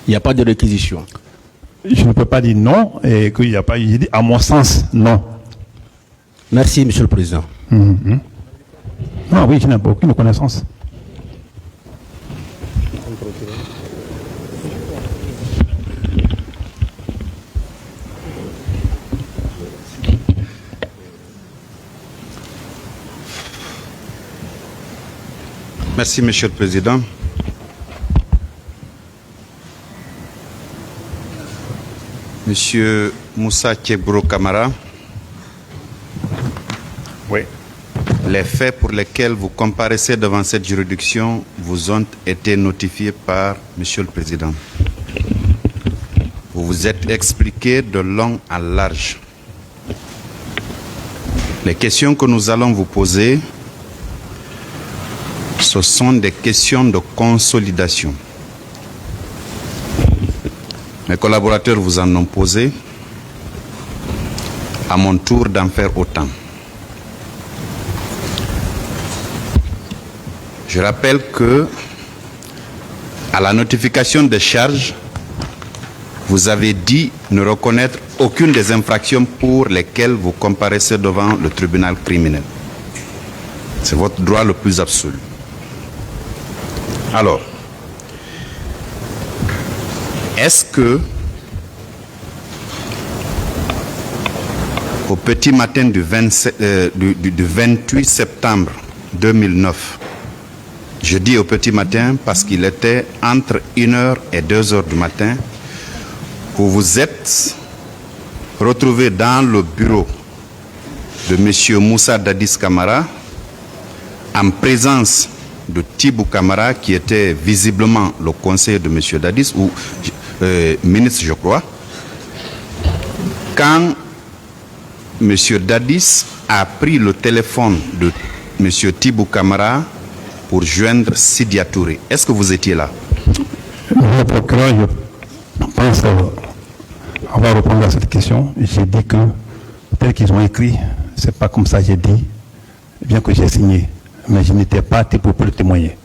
Il n'y a pas de réquisition. Je ne peux pas dire non et qu'il n'y a pas. J'ai dit à mon sens, non. Merci, Monsieur le Président. Ah oui, je n'ai aucune connaissance. Merci, Monsieur le Président. Monsieur Moussa Tchebro Camara. Oui. Les faits pour lesquels vous comparaissez devant cette juridiction vous ont été notifiés par Monsieur le Président. Vous vous êtes expliqué de long à large. Les questions que nous allons vous poser, ce sont des questions de consolidation. Mes collaborateurs vous en ont posé. À mon tour d'en faire autant. Je rappelle que, à la notification des charges, vous avez dit ne reconnaître aucune des infractions pour lesquelles vous comparaissez devant le tribunal criminel. C'est votre droit le plus absolu. Alors, est-ce que, au petit matin du 28 septembre 2009, je dis au petit matin parce qu'il était entre 1h et 2h du matin, vous vous êtes retrouvé dans le bureau de M. Moussa Dadis Camara en présence de Thibou Camara qui était visiblement le conseiller de M. Dadis ou ministre je crois, quand M. Dadis a pris le téléphone de M. Thibou Camara pour joindre Sidia Touré. Est-ce que vous étiez là? Le procureur, je pense avoir répondu à cette question. J'ai dit que, tel qu'ils ont écrit, c'est pas comme ça j'ai dit, bien que j'ai signé. Mais je n'étais pas pour le témoigner.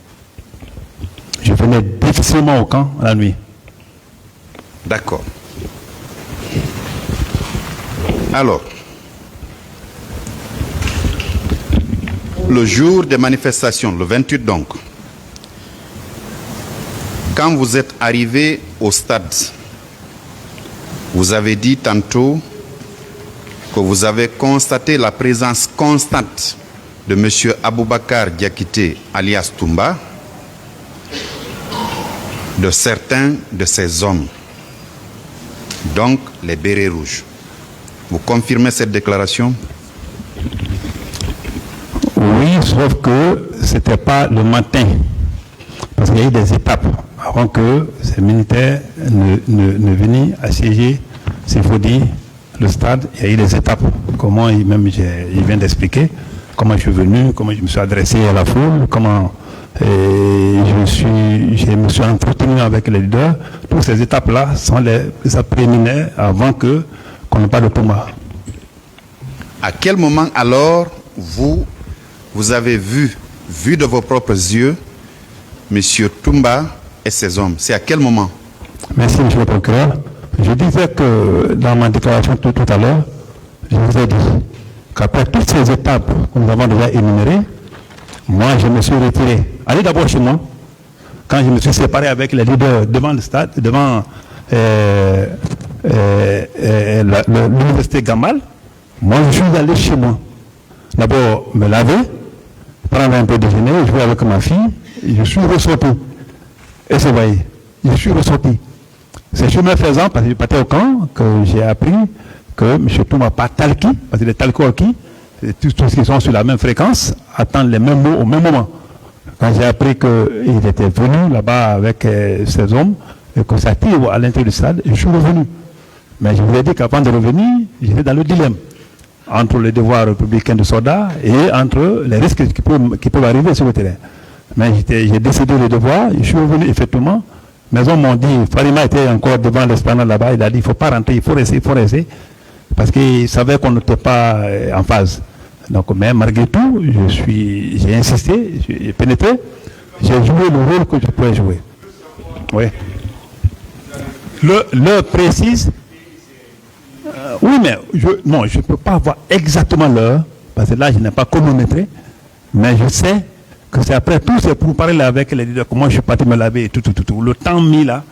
Je venais difficilement au camp la nuit. D'accord. Alors, le jour des manifestations, le 28 donc, quand vous êtes arrivé au stade, vous avez dit tantôt que vous avez constaté la présence constante de M. Aboubakar Diakité, alias Toumba, de certains de ces hommes, donc les bérets rouges. Vous confirmez cette déclaration? Oui, sauf que ce n'était pas le matin, parce qu'il y a eu des étapes avant que ces militaires ne viennent assiéger, s'il faut dire, le stade. Il y a eu des étapes, comment il vient d'expliquer, comment je suis venu, comment je me suis adressé à la foule, comment je me suis entretenu avec les leaders. Toutes ces étapes-là sont les préliminaires avant qu'on ne parle de Toumba. À quel moment alors vous avez vu de vos propres yeux, M. Toumba et ses hommes? C'est à quel moment? Merci, M. le procureur. Je disais que dans ma déclaration tout à l'heure, je vous ai dit qu'après toutes ces étapes que nous avons déjà énumérées, moi, je me suis retiré. Allez d'abord chez moi. Quand je me suis séparé avec les leaders devant le stade, devant l'université Gamal, moi, je suis allé chez moi. D'abord, me laver, prendre un peu de déjeuner, jouer avec ma fille, et je suis ressorti. Et c'est vrai, je suis ressorti. C'est chemin faisant, parce que je partais au camp, que j'ai appris que M. Toumba n'a pas talki, parce que les talco-qui, tous ceux qui sont sur la même fréquence, attendent les mêmes mots au même moment. Quand j'ai appris qu'il était venu là-bas avec ces hommes, et que ça tire à l'intérieur du stade, je suis revenu. Mais je vous ai dit qu'avant de revenir, j'étais dans le dilemme entre les devoirs républicains de soldat et entre les risques qui peuvent arriver sur le terrain. Mais j'ai décidé le devoir, je suis revenu effectivement. Mes hommes m'ont dit, Farima était encore devant l'esplanade là-bas, il a dit, il ne faut pas rentrer, il faut rester, parce qu'il savait qu'on n'était pas en phase. Donc, mais malgré tout, j'ai insisté, j'ai pénétré, j'ai joué le rôle que je pouvais jouer. Oui. L'heure précise. Oui, mais je ne peux pas avoir exactement l'heure, parce que là, je n'ai pas chronométré, mais je sais que c'est après tout, c'est pour parler avec les leaders, comment je suis parti me laver et tout. Le temps mis là,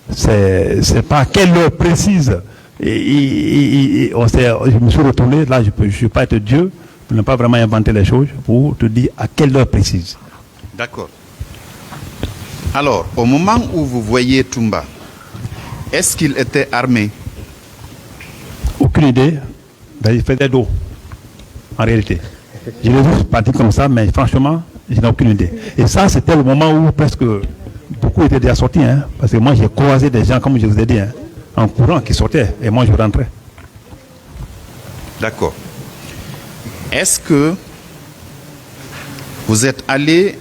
c'est pas à quelle heure précise. Je me suis retourné, là, je ne suis pas être Dieu, pour ne pas vraiment inventer les choses, pour te dire à quelle heure précise. D'accord. Alors, au moment où vous voyez Toumba, est-ce qu'il était armé? Aucune idée. Il faisait dos, en réalité. Je l'ai vu partir comme ça, mais franchement, je n'ai aucune idée. Et ça, c'était le moment où presque beaucoup étaient déjà sortis. Hein, parce que moi, j'ai croisé des gens, comme je vous ai dit, hein, en courant qui sortaient. Et moi, je rentrais. D'accord. Est-ce que vous êtes allé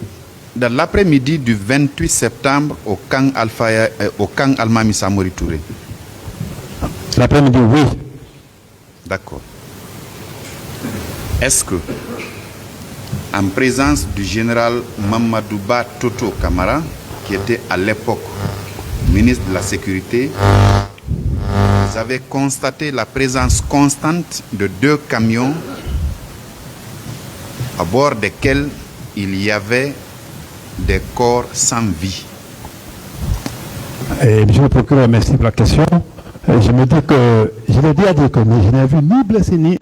dans l'après-midi du 28 septembre au camp Almami Samori Touré? L'après-midi, oui. D'accord. Est-ce que, en présence du général Mamadouba Toto Kamara, qui était à l'époque ministre de la Sécurité, vous avez constaté la présence constante de 2 camions à bord desquels il y avait des corps sans vie? Monsieur le procureur, merci pour la question. Je me dis que, je l'ai dit à dire que je n'ai vu ni blessé ni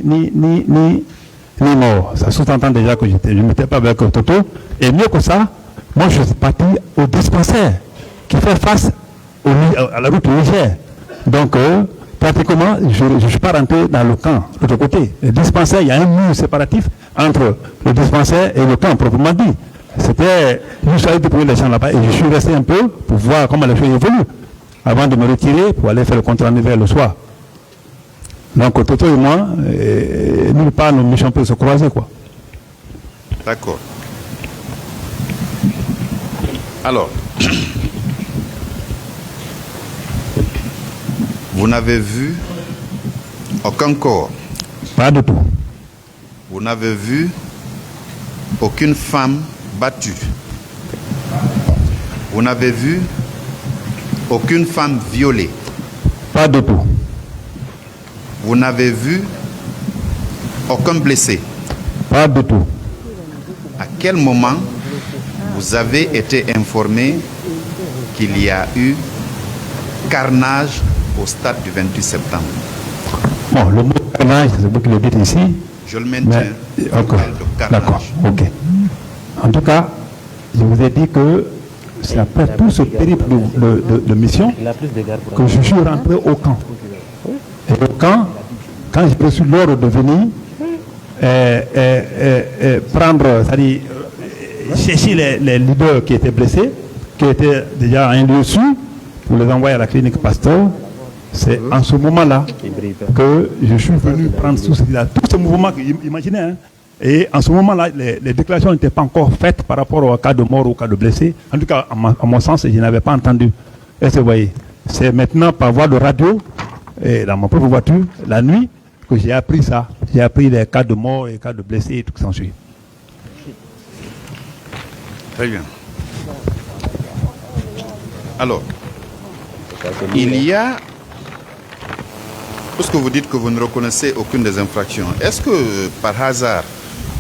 mort. Ça sous-entend déjà que je n'étais pas avec Toto. Et mieux que ça, moi je suis parti au dispensaire qui fait face à la route du Niger. Donc, pratiquement, je ne suis pas rentré dans le camp, de l'autre côté. Le dispensaire, il y a un mur séparatif entre le dispensaire et le camp, proprement dit. C'était, je suis allé déployer les gens là-bas et je suis resté un peu pour voir comment les choses évoluent, avant de me retirer pour aller faire le compte-rendu vers le soir. Donc, Toto et moi, nulle part, nos méchants peuvent se croiser, quoi. D'accord. Alors, vous n'avez vu aucun corps? Pas du tout. Vous n'avez vu aucune femme battue? Vous n'avez vu aucune femme violée? Pas du tout. Vous n'avez vu aucun blessé? Pas du tout. À quel moment vous avez été informé qu'il y a eu carnage au stade du 28 septembre? Bon, le mot carnage, c'est vous qui le dites ici. Je le maintiens. D'accord, ok. En tout cas, je vous ai dit que c'est après tout ce périple de mission que je suis rentré au camp. Et au camp, quand j'ai reçu l'ordre de venir prendre, c'est-à-dire chercher les leaders qui étaient blessés, qui étaient déjà à un lieu sûr, pour les envoyer à la clinique Pasteur, c'est en ce moment-là que je suis venu prendre tout ce mouvement, imaginez, hein. Et en ce moment-là, les déclarations n'étaient pas encore faites par rapport au cas de mort ou au cas de blessé. En tout cas, à mon sens, je n'avais pas entendu. Est-ce que vous voyez? C'est maintenant par voie de radio, et dans ma propre voiture, la nuit, que j'ai appris ça. J'ai appris les cas de mort et les cas de blessés et tout ce qui s'ensuit. Très bien. Alors, il y a, puisque vous dites que vous ne reconnaissez aucune des infractions, est-ce que par hasard,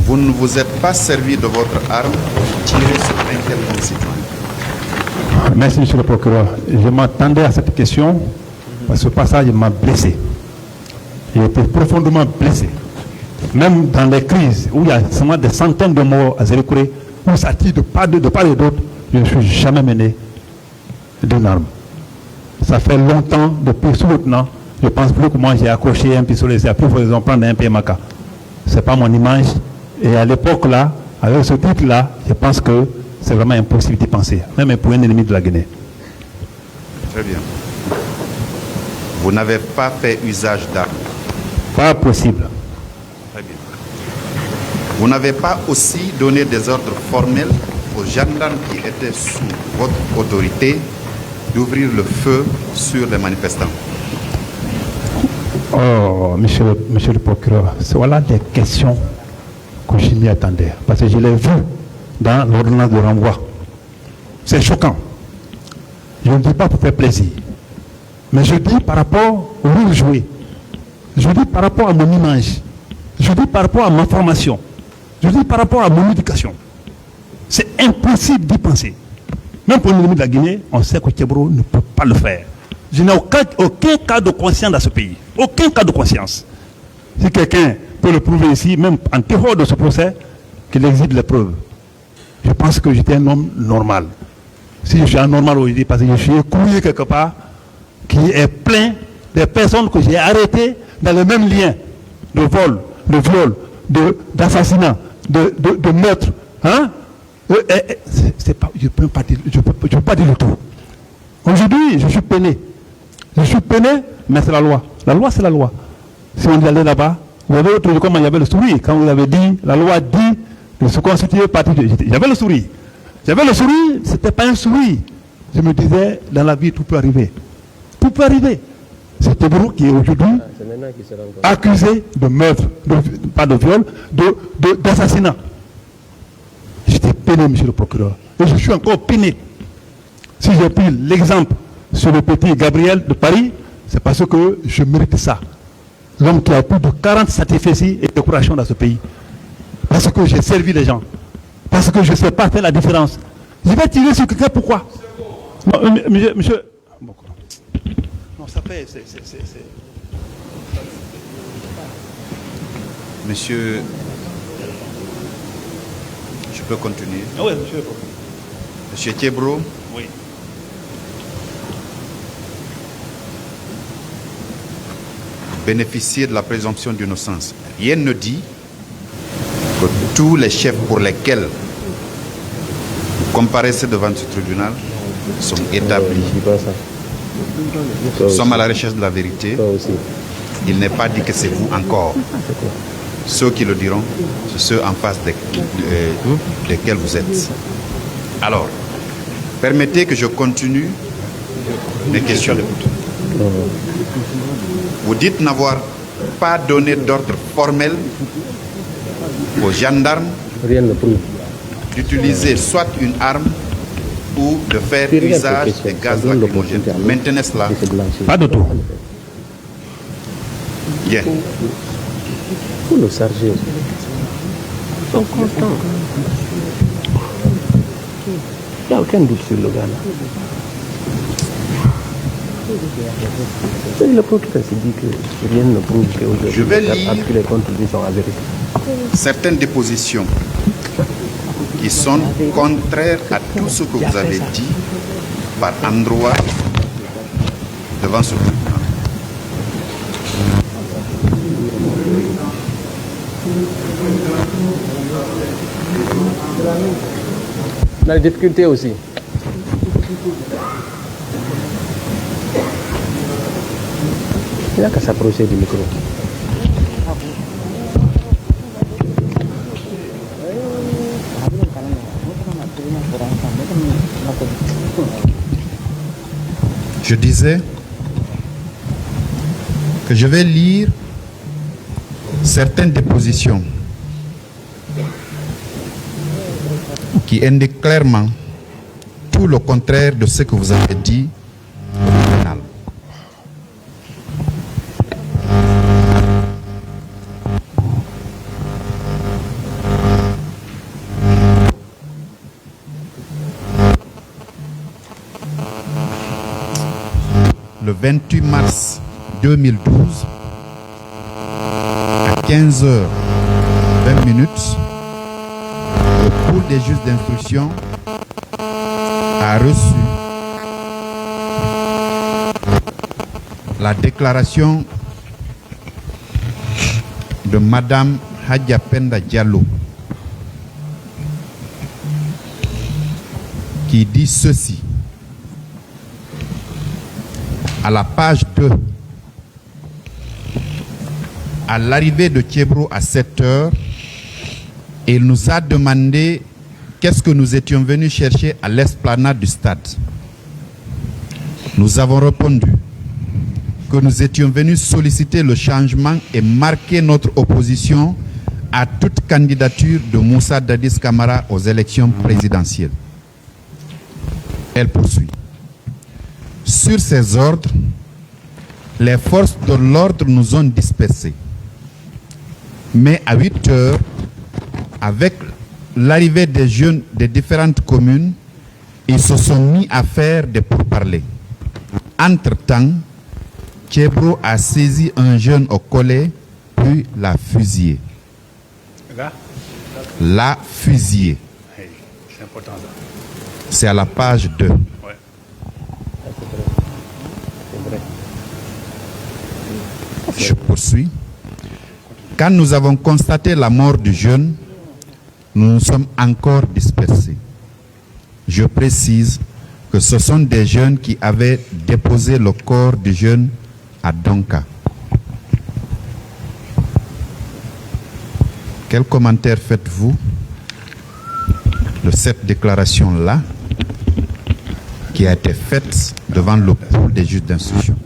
vous ne vous êtes pas servi de votre arme pour tirer sur un quelconque citoyen? Merci, monsieur le procureur. Je m'attendais à cette question parce que ce passage m'a blessé. J'ai été profondément blessé. Même dans les crises où il y a seulement des centaines de morts à Zélékouré, où ça tire de part et d'autre, je ne suis jamais mené d'une arme. Ça fait longtemps, depuis ce maintenant, je pense plus que moi j'ai accroché un pistolet, c'est après qu'ils ont prendre un PMK. Ce n'est pas mon image. Et à l'époque là, avec ce titre-là, je pense que c'est vraiment impossible d'y penser, même pour un ennemi de la Guinée. Très bien. Vous n'avez pas fait usage d'armes? Pas possible. Très bien. Vous n'avez pas aussi donné des ordres formels aux gendarmes qui étaient sous votre autorité d'ouvrir le feu sur les manifestants? Oh, monsieur le procureur, voilà des questions que je m'y attendais. Parce que je l'ai vu dans l'ordonnance de renvoi. C'est choquant. Je ne dis pas pour faire plaisir. Mais je dis par rapport au rôle joué. Je dis par rapport à mon image. Je dis par rapport à ma formation. Je dis par rapport à mon éducation. C'est impossible d'y penser. Même pour l'ennemi de la Guinée, on sait que Tchebro ne peut pas le faire. Je n'ai aucun cas de conscience dans ce pays. Aucun cas de conscience. Si quelqu'un peut le prouver ici, même en dehors de ce procès, qu'il existe les preuves. Je pense que j'étais un homme normal. Si je suis anormal aujourd'hui, parce que je suis écoulé quelque part, qui est plein des personnes que j'ai arrêtées dans le même lien de vol, de viol, d'assassinat, de meurtre. Hein? Je ne peux pas dire le tout. Aujourd'hui, je suis peiné. Je suis peiné, mais c'est la loi. La loi, c'est la loi. Si on allait là-bas, vous avez retrouvé comment il y avait le sourire. Quand vous avez dit, la loi dit de se constituer partie de... J'avais le sourire. J'avais le sourire, ce n'était pas un sourire. Je me disais, dans la vie, tout peut arriver. Tout peut arriver. C'est Tebro qui est aujourd'hui accusé de meurtre, pas de viol, d'assassinat. J'étais peiné, monsieur le procureur. Et je suis encore peiné. Si j'ai pris l'exemple sur le petit Gabriel de Paris, c'est parce que je mérite ça. L'homme qui a plus de 40 satisfecits et décorations dans ce pays. Parce que j'ai servi les gens. Parce que je ne sais pas faire la différence. Je vais tirer sur quelqu'un, pourquoi? Non, monsieur... Non, ça fait... Monsieur, je peux continuer? Ah oui, monsieur. Monsieur Tchebro, oui. Bénéficier de la présomption d'innocence. Rien ne dit que tous les chefs pour lesquels vous comparaissez devant ce tribunal sont établis. Nous sommes à la recherche de la vérité. Il n'est pas dit que c'est vous encore. Ceux qui le diront, c'est ceux en face desquels vous êtes. Alors, permettez que je continue mes questions. Vous dites n'avoir pas donné d'ordre formel aux gendarmes d'utiliser soit une arme ou de faire usage des gaz lacrymogènes. Maintenez cela. Pas de tout. Bien. Vous le chargez. Ils sont contents. Il n'y a aucun doute sur le gars là. Le procureur s'est dit que rien ne prouve que Je vais lire les contrôles sont avérés. certaines dépositions qui sont contraires à tout ce que vous avez dit par endroit devant ce tribunal. Dans les difficultés aussi. Il n'a qu'à s'approcher du micro. Je disais que je vais lire certaines dépositions qui indiquent clairement tout le contraire de ce que vous avez dit au tribunal. Le 28 mars 2012, à 15h20, le pôle des juges d'instruction a reçu la déclaration de Madame Hadja Penda Diallo qui dit ceci. À la page 2, à l'arrivée de Tchebro à 7h, il nous a demandé qu'est-ce que nous étions venus chercher à l'esplanade du stade. Nous avons répondu que nous étions venus solliciter le changement et marquer notre opposition à toute candidature de Moussa Dadis Camara aux élections présidentielles. Elle poursuit. Sur ces ordres, les forces de l'ordre nous ont dispersés. Mais à 8 heures, avec l'arrivée des jeunes des différentes communes, ils se sont mis à faire des pourparlers. Entre-temps, Tchébro a saisi un jeune au collet, puis l'a fusillé. L'a fusillé. C'est important ça. C'est à la page 2. Ouais. Je poursuis. Quand nous avons constaté la mort du jeune, nous nous sommes encore dispersés. Je précise que ce sont des jeunes qui avaient déposé le corps du jeune à Donka. Quel commentaire faites-vous de cette déclaration-là qui a été faite devant le pool des juges d'instruction?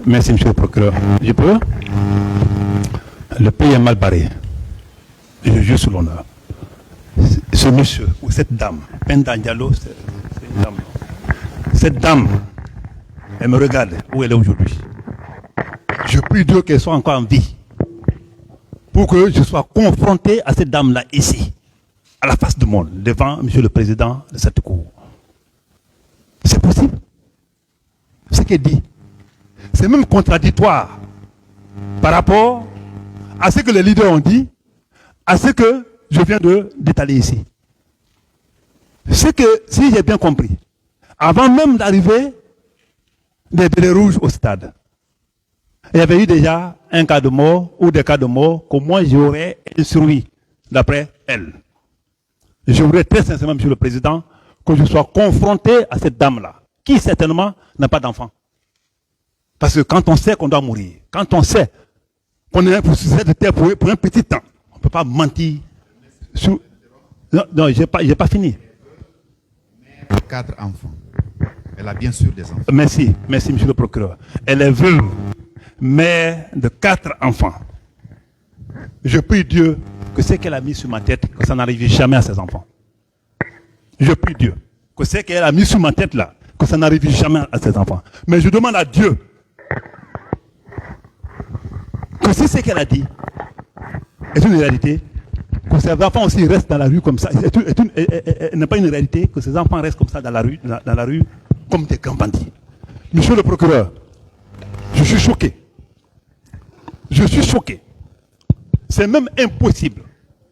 Merci, monsieur le procureur. Je peux? Le pays est mal barré. Je jure sur l'honneur. Ce monsieur ou cette dame, Penda Diallo, c'est une dame. Cette dame, elle me regarde où elle est aujourd'hui. Je prie Dieu qu'elle soit encore en vie pour que je sois confronté à cette dame-là ici, à la face du monde, devant monsieur le président de cette cour. C'est possible. Ce qu'elle dit, c'est même contradictoire par rapport à ce que les leaders ont dit, à ce que je viens d'étaler ici. C'est que, si j'ai bien compris, avant même d'arriver des bérets rouges au stade, il y avait eu déjà un cas de mort ou des cas de mort que moi j'aurais instruit d'après elle. Je voudrais très sincèrement, monsieur le président, que je sois confronté à cette dame-là, qui certainement n'a pas d'enfant. Parce que quand on sait qu'on doit mourir, quand on sait qu'on est pour cette terre pour un petit temps, on ne peut pas mentir. Non, j'ai pas fini. 4 enfants. Elle a bien sûr des enfants. Merci, monsieur le procureur. Elle est veuve, mère de 4 enfants. Je prie Dieu que ce qu'elle a mis sur ma tête, que ça n'arrive jamais à ses enfants. Je prie Dieu que ce qu'elle a mis sur ma tête là, que ça n'arrive jamais à ses enfants. Mais je demande à Dieu que si ce qu'elle a dit est une réalité, que ses enfants aussi restent dans la rue comme ça, n'est pas une réalité, que ses enfants restent comme ça dans la rue comme des grands bandits. Monsieur le procureur, je suis choqué. Je suis choqué. C'est même impossible.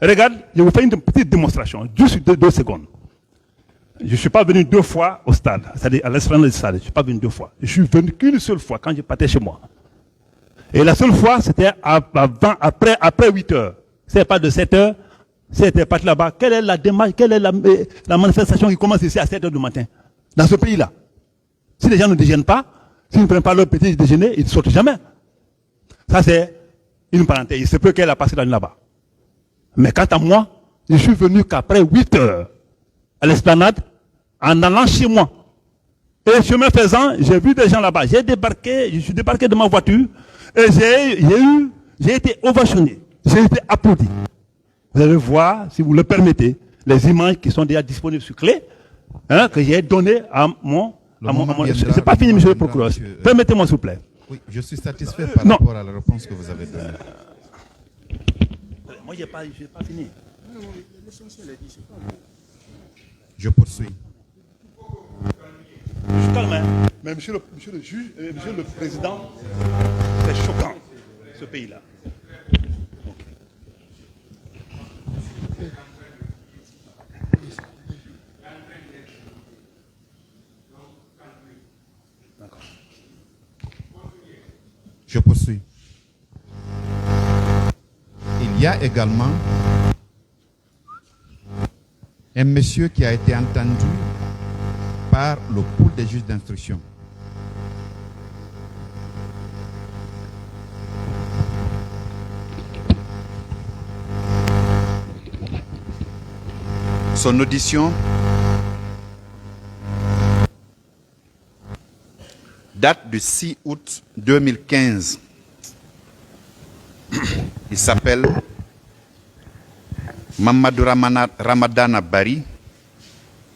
Regarde, je vous fais une petite démonstration, juste 2 secondes. Je ne suis pas venu 2 fois au stade, c'est-à-dire à l'esplanade du stade. Je ne suis pas venu 2 fois. Je suis venu qu'une seule fois quand je partais chez moi. Et la seule fois, c'était après 8 heures. C'est pas de 7 heures. C'était parti là-bas. Quelle est la démarche, quelle est la manifestation qui commence ici à 7 heures du matin? Dans ce pays-là. Si les gens ne déjeunent pas, s'ils ne prennent pas leur petit déjeuner, ils ne sortent jamais. Ça, c'est une parenthèse. Il se peut qu'elle a passé la nuit là-bas. Mais quant à moi, je suis venu qu'après 8 heures à l'esplanade en allant chez moi. Et chemin faisant, j'ai vu des gens là-bas. Je suis débarqué de ma voiture et j'ai été ovationné. J'ai été applaudi. Vous allez voir, si vous le permettez, les images qui sont déjà disponibles sur clé, que j'ai données à mon... C'est pas fini, monsieur le procureur. Permettez-moi, s'il vous plaît. Oui, je suis satisfait par rapport à la réponse que vous avez donnée. Moi, je n'ai pas fini. Je poursuis. Je suis calme, hein. Mais monsieur le juge, monsieur le président, c'est choquant, ce pays-là. Je poursuis. Il y a également un monsieur qui a été entendu par le pool des juges d'instruction. Son audition date du 6 août 2015. Il s'appelle Mamadou Ramadana Bari.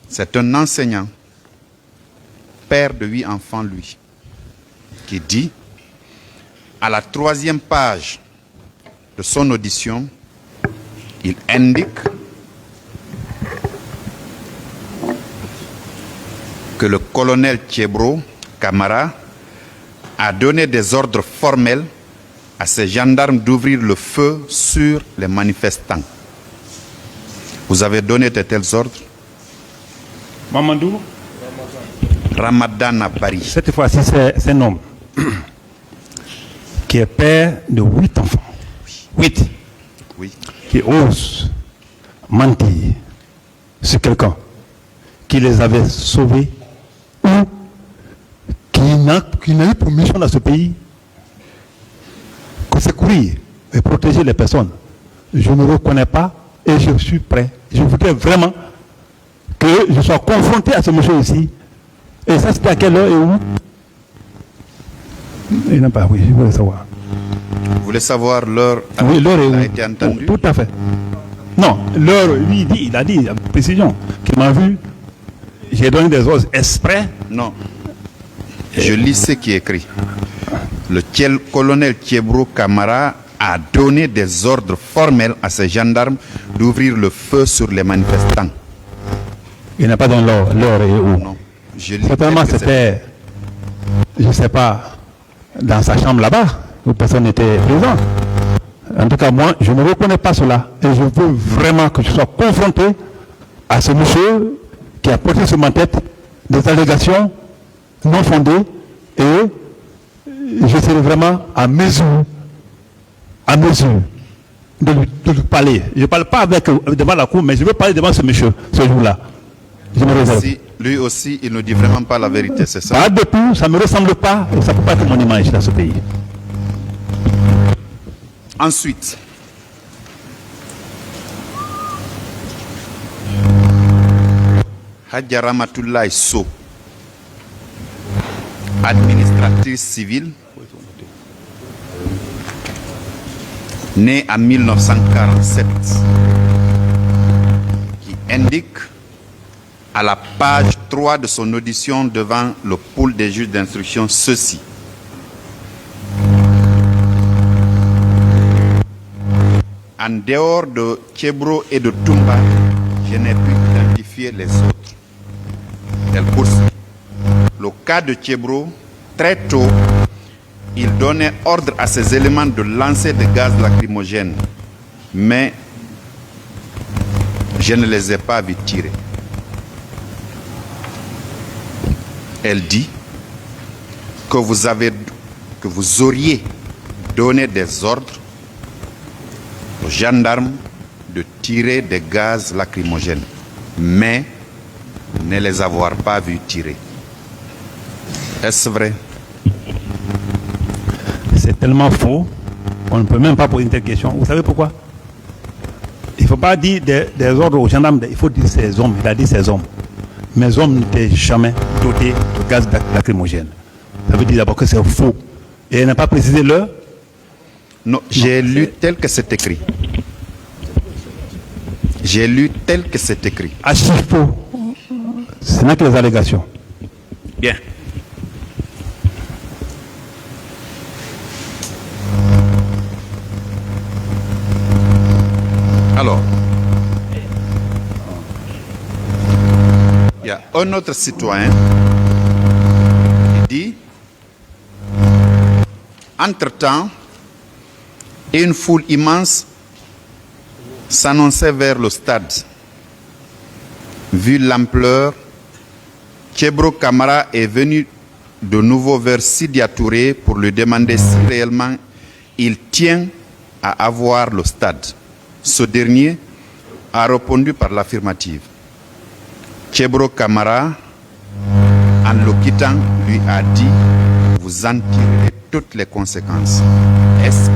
C'est un enseignant, père de 8 enfants, lui. qui dit, à la 3e page de son audition, il indique que le colonel Thiebro Camara a donné des ordres formels à ses gendarmes d'ouvrir le feu sur les manifestants. Vous avez donné de tels ordres? Mamadou, Ramadan à Paris. cette fois-ci, c'est un homme qui est père de 8 enfants. 8. Oui. Qui ose mentir sur quelqu'un qui les avait sauvés ou qui n'a eu pour mission dans ce pays que secourir et protéger les personnes. Je ne reconnais pas et je suis prêt. Je voudrais vraiment que je sois confronté à ce monsieur ici. Et ça, c'était à quelle heure et où? Il n'a pas, oui, je voulais savoir. Vous voulez savoir l'heure à Oui, l'heure laquelle est a où? été entendue? Tout à fait. Non, l'heure, lui, il a dit, avec précision, qu'il m'a vu. J'ai donné des ordres exprès. Non. Je lis ce qui est écrit. Le colonel Thiebro Camara a donné des ordres formels à ses gendarmes d'ouvrir le feu sur les manifestants. Il n'a pas donné l'heure et où. Non. Je lis Certainement, tel que c'était, je ne sais pas, dans sa chambre là-bas, où personne n'était présent. En tout cas, moi, je ne reconnais pas cela. Et je veux vraiment que je sois confronté à ce monsieur qui a porté sur ma tête des allégations non fondées. Et je serai vraiment à mesure de lui parler. Je ne parle pas devant la cour, mais je veux parler devant ce monsieur, ce jour-là. Je me réserve. Si lui aussi, il ne dit vraiment pas la vérité, c'est ça? Pas de tout, ça ne me ressemble pas et ça ne peut pas être mon image dans ce pays. Ensuite, Hadja Ramatoulaye Sow, administratrice civile, née en 1947, qui indique à la page 3 de son audition devant le pôle des juges d'instruction ceci. En dehors de Thiebro et de Toumba, je n'ai pu identifier les autres. Elle poursuit. Le cas de Thiebro, très tôt, il donnait ordre à ses éléments de lancer des gaz lacrymogènes. Mais je ne les ai pas vus tirer. Elle dit que vous auriez donné des ordres aux gendarmes de tirer des gaz lacrymogènes, mais ne les avoir pas vus tirer. Est-ce vrai? C'est tellement faux, on ne peut même pas poser une telle question. Vous savez pourquoi? Il ne faut pas dire des ordres aux gendarmes, il faut dire ces hommes. Il a dit ces hommes. Mes hommes n'étaient jamais dotés de gaz lacrymogène. Ça veut dire d'abord que c'est faux. Et elle n'a pas précisé l'heure. Non, j'ai lu tel que c'est écrit. J'ai lu tel que c'est écrit. Archi faux. Ce n'est que les allégations. Bien. Alors, il y a un autre citoyen qui dit, entre-temps, une foule immense s'annonçait vers le stade. Vu l'ampleur, Thiebro Camara est venu de nouveau vers Sidya Touré pour lui demander si réellement il tient à avoir le stade. Ce dernier a répondu par l'affirmative. Thiebro Camara, en le quittant, lui a dit « Vous en tirerez toutes les conséquences ». Est-ce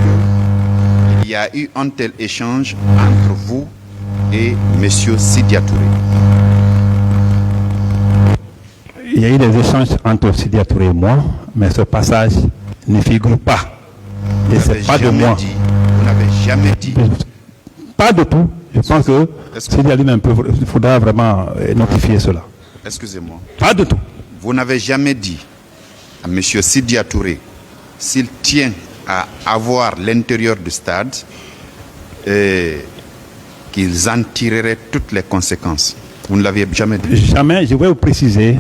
qu'il y a eu un tel échange entre vous et M. Sidya Touré? Il y a eu des échanges entre Sidya Touré et moi, mais ce passage ne figure pas. Et c'est pas de moi. Vous n'avez jamais dit. Pas de tout. Je pense que Sidya lui-même il faudra vraiment notifier cela. Excusez-moi. Pas de tout. Vous n'avez jamais dit à M. Sidya Touré s'il tient à avoir l'intérieur du stade, qu'ils en tireraient toutes les conséquences. Vous ne l'aviez jamais dit. Jamais, je vais vous préciser,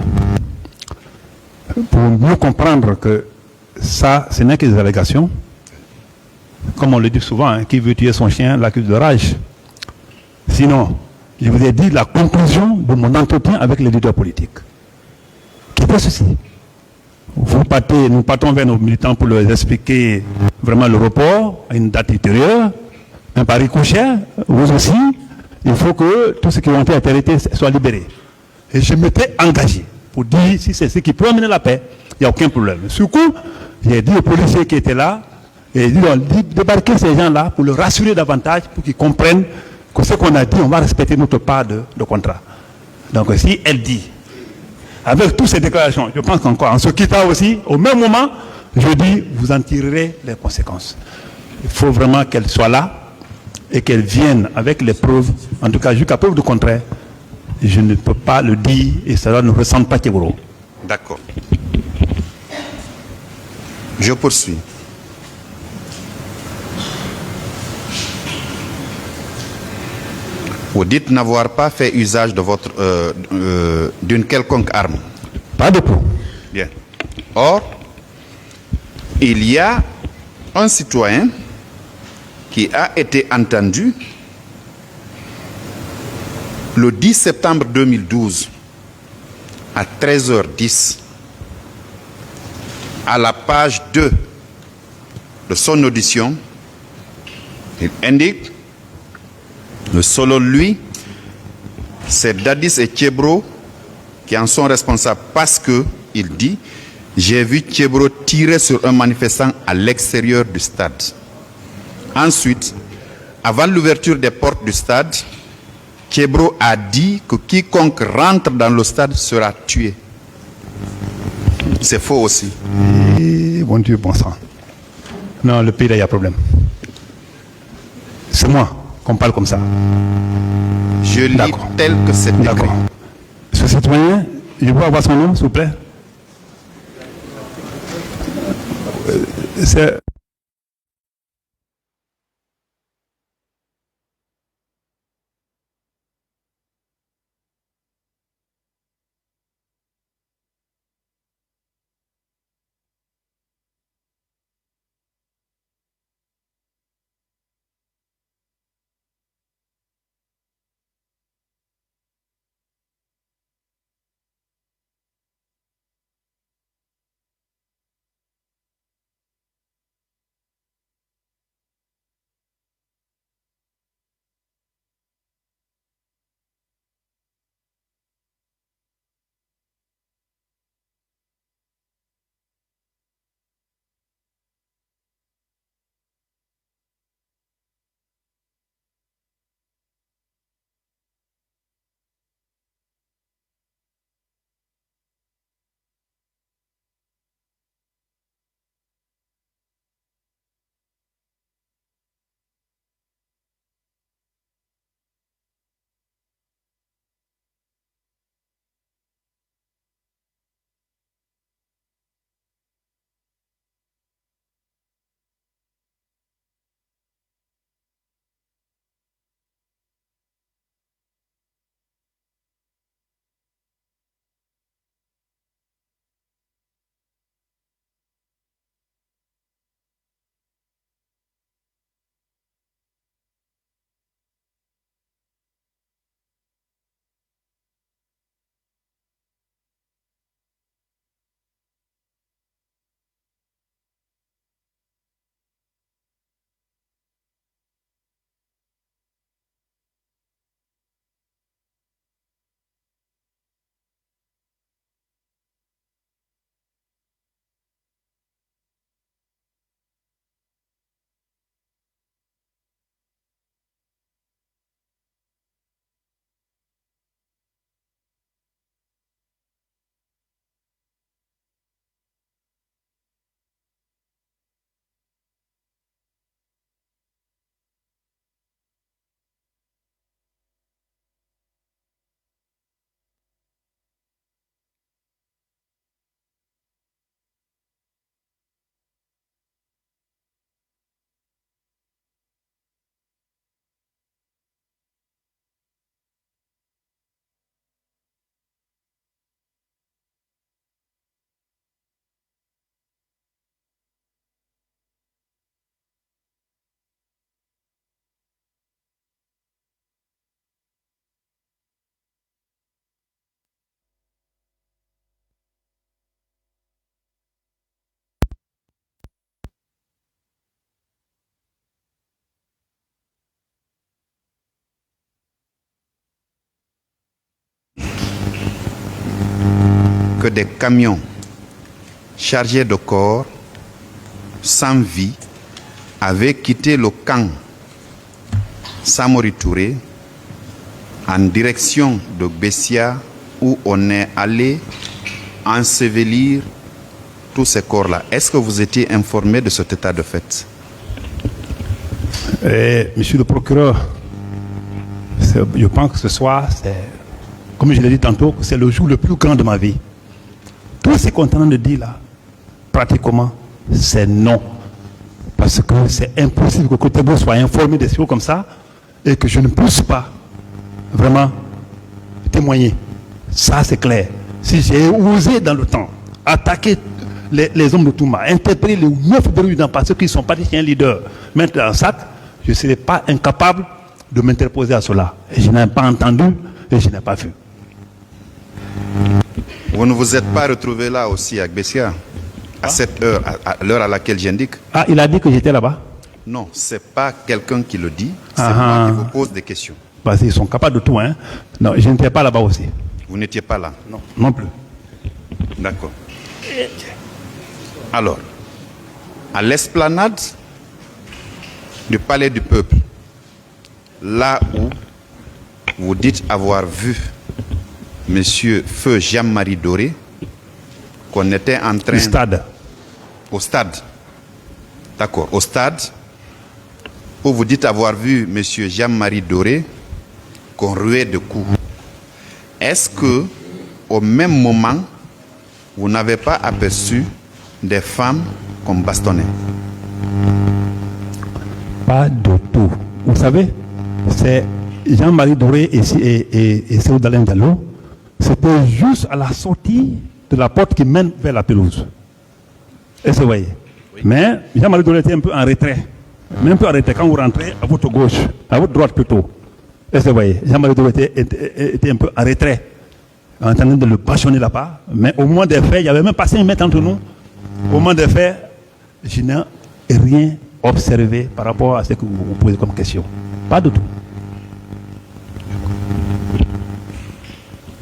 pour mieux comprendre que ça, ce n'est que des allégations. Comme on le dit souvent, hein, qui veut tuer son chien l'accuse de rage. Sinon, je vous ai dit la conclusion de mon entretien avec les leaders politiques. Qui fait ceci. Nous partons vers nos militants pour leur expliquer vraiment le report à une date ultérieure, un pari couché, vous aussi, il faut que tous ceux qui ont été arrêtés soient libérés. Et je m'étais engagé pour dire, si c'est ce qui peut amener la paix, il n'y a aucun problème. Du coup, j'ai dit aux policiers qui étaient là, et dit, débarquer ces gens-là pour leur rassurer davantage, pour qu'ils comprennent que ce qu'on a dit, on va respecter notre part de contrat. Donc si elle dit, avec toutes ces déclarations, je pense qu'encore, en se quittant aussi, au même moment, je dis, vous en tirerez les conséquences. Il faut vraiment qu'elle soit là et qu'elle vienne avec les preuves, en tout cas jusqu'à preuve du contraire. Je ne peux pas le dire et cela ne ressemble pas à Tchéboro. D'accord. Je poursuis. Vous dites n'avoir pas fait usage de d'une quelconque arme. Pas de tout. Bien. Or, il y a un citoyen qui a été entendu le 10 septembre 2012 à 13h10 à la page 2 de son audition. Il indique que selon lui, c'est Dadis et Tchébro qui en sont responsables parce que, il dit, j'ai vu Tchébro tirer sur un manifestant à l'extérieur du stade. Ensuite, avant l'ouverture des portes du stade, Tchébro a dit que quiconque rentre dans le stade sera tué. C'est faux aussi. Et bon Dieu, bon sang. Non, le pays, là, il y a problème. C'est moi qu'on parle comme ça. Je lis tel que c'est écrit. D'accord. Ce citoyen, je peux avoir son nom, s'il vous plaît? C'est... que des camions chargés de corps sans vie avaient quitté le camp Samori Touré en direction de Bessia, où on est allé ensevelir tous ces corps-là. Est-ce que vous étiez informé de cet état de fait? Monsieur le procureur, je pense que ce soir, comme je l'ai dit tantôt, c'est le jour le plus grand de ma vie. Tout ce qu'on est en train de dire là, pratiquement, c'est non. Parce que c'est impossible que Kotebo soit informé des choses comme ça et que je ne puisse pas vraiment témoigner. Ça, c'est clair. Si j'ai osé dans le temps attaquer les hommes de Touma, interpeller les 9 dirigeants parce qu'ils sont partis chez un leader, mettre dans un sac, je ne serais pas incapable de m'interposer à cela. Et je n'ai pas entendu et je n'ai pas vu. Vous ne vous êtes pas retrouvé là aussi à Bessia, à cette heure, à l'heure à laquelle j'indique? Ah, il a dit que j'étais là-bas? Non, ce n'est pas quelqu'un qui le dit, c'est moi qui vous pose des questions. Parce qu'ils sont capables de tout, hein. Non, je n'étais pas là-bas aussi. Vous n'étiez pas là? Non, non plus. D'accord. Alors, à l'esplanade du Palais du Peuple, là où vous dites avoir vu Monsieur Feu Jean-Marie Doré, qu'on était en train... Du stade. Au stade. D'accord, au stade, où vous dites avoir vu Monsieur Jean-Marie Doré, qu'on ruait de coups. Est-ce que, au même moment, vous n'avez pas aperçu des femmes qu'on bastonnait? Pas du tout. Vous savez, c'est Jean-Marie Doré et Seoudalem Diallo. C'était juste à la sortie de la porte qui mène vers la pelouse. Est-ce que vous voyez? Oui. Mais Jean-Marie Doré était un peu en retrait. Mais un peu en retrait quand vous rentrez à votre gauche, à votre droite plutôt. Est-ce que vous voyez? Jean-Marie Doré était un peu en retrait, en train de le passionner là-bas. Mais au moment des faits, il y avait même pas 5 mètres entre nous. Au moment des faits, je n'ai rien observé par rapport à ce que vous posez comme question. Pas du tout.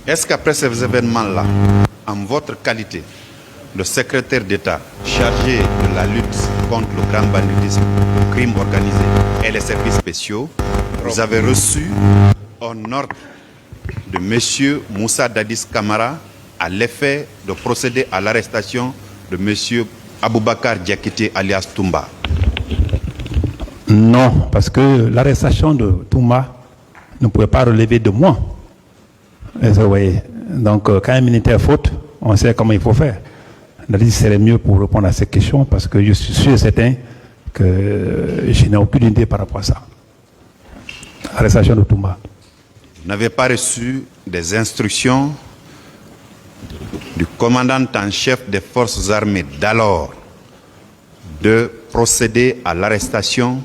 Est-ce qu'après ces événements-là, en votre qualité de secrétaire d'État chargé de la lutte contre le grand banditisme, le crime organisé et les services spéciaux, vous avez reçu un ordre de M. Moussa Dadis Camara à l'effet de procéder à l'arrestation de M. Aboubakar Diakité alias Toumba? Non, parce que l'arrestation de Touma ne pouvait pas relever de moi. Vous voyez. Donc, quand un militaire faute, on sait comment il faut faire. Il serait mieux pour répondre à ces questions parce que je suis sûr et certain que je n'ai aucune idée par rapport à ça. Arrestation de Touma. Vous n'avez pas reçu des instructions du commandant en chef des forces armées d'alors de procéder à l'arrestation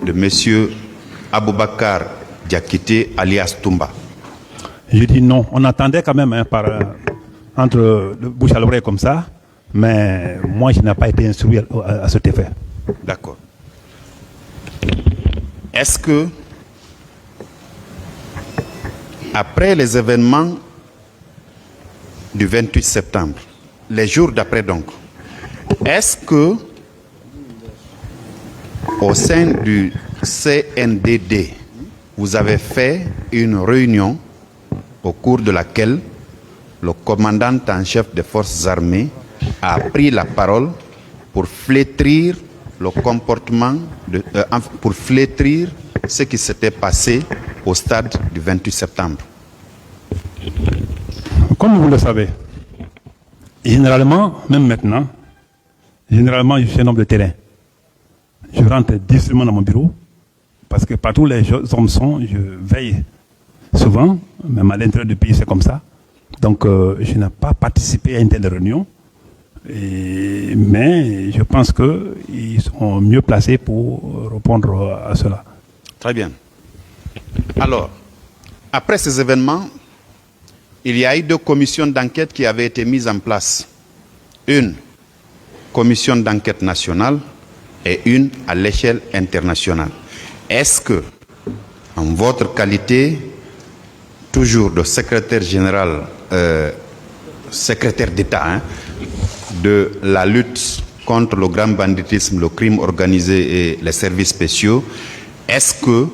de M. Aboubakar Diakité alias Toumba? Je dis non. On attendait quand même entre le bouche à l'oreille comme ça, mais moi je n'ai pas été instruit à cet effet. D'accord. Est-ce que, après les événements du 28 septembre, les jours d'après donc, est-ce que, au sein du CNDD, vous avez fait une réunion au cours de laquelle le commandant en chef des forces armées a pris la parole pour flétrir le comportement, pour flétrir ce qui s'était passé au stade du 28 septembre? Comme vous le savez, généralement, même maintenant, généralement je suis un homme de terrain. Je rentre difficilement dans mon bureau parce que partout où les hommes sont, je veille souvent, même à l'intérieur du pays c'est comme ça. Donc je n'ai pas participé à une telle réunion, mais je pense qu'ils sont mieux placés pour répondre à cela. Très bien. Alors, après ces événements, il y a eu 2 commissions d'enquête qui avaient été mises en place. Une commission d'enquête nationale et une à l'échelle internationale. Est-ce que, en votre qualité, toujours de secrétaire général secrétaire d'État de la lutte contre le grand banditisme, le crime organisé et les services spéciaux, est-ce que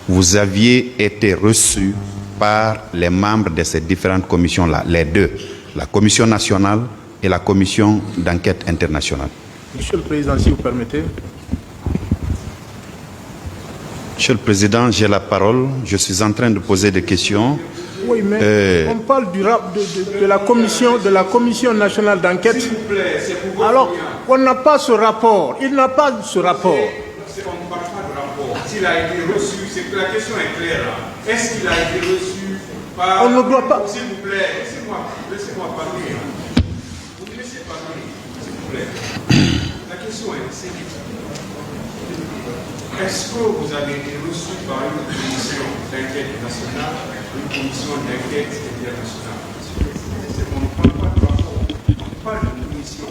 vous aviez été reçu par les membres de ces différentes commissions-là, les deux, la commission nationale et la commission d'enquête internationale? Monsieur le Président, si vous permettez. Monsieur le Président, j'ai la parole. Je suis en train de poser des questions. Oui, mais on parle de la commission nationale d'enquête. Alors, on n'a pas ce rapport. Il n'a pas ce rapport. On ne parle pas de rapport. S'il a été reçu, c'est que la question est claire. Est-ce qu'il a été reçu par... On ne doit pas... S'il vous plaît, laissez-moi parler. Vous me laissez parler, s'il vous plaît. La question est simple. Est-ce que vous avez été reçu par une commission d'enquête nationale, une commission d'enquête internationale? On ne parle pas de rapport, on parle de commission.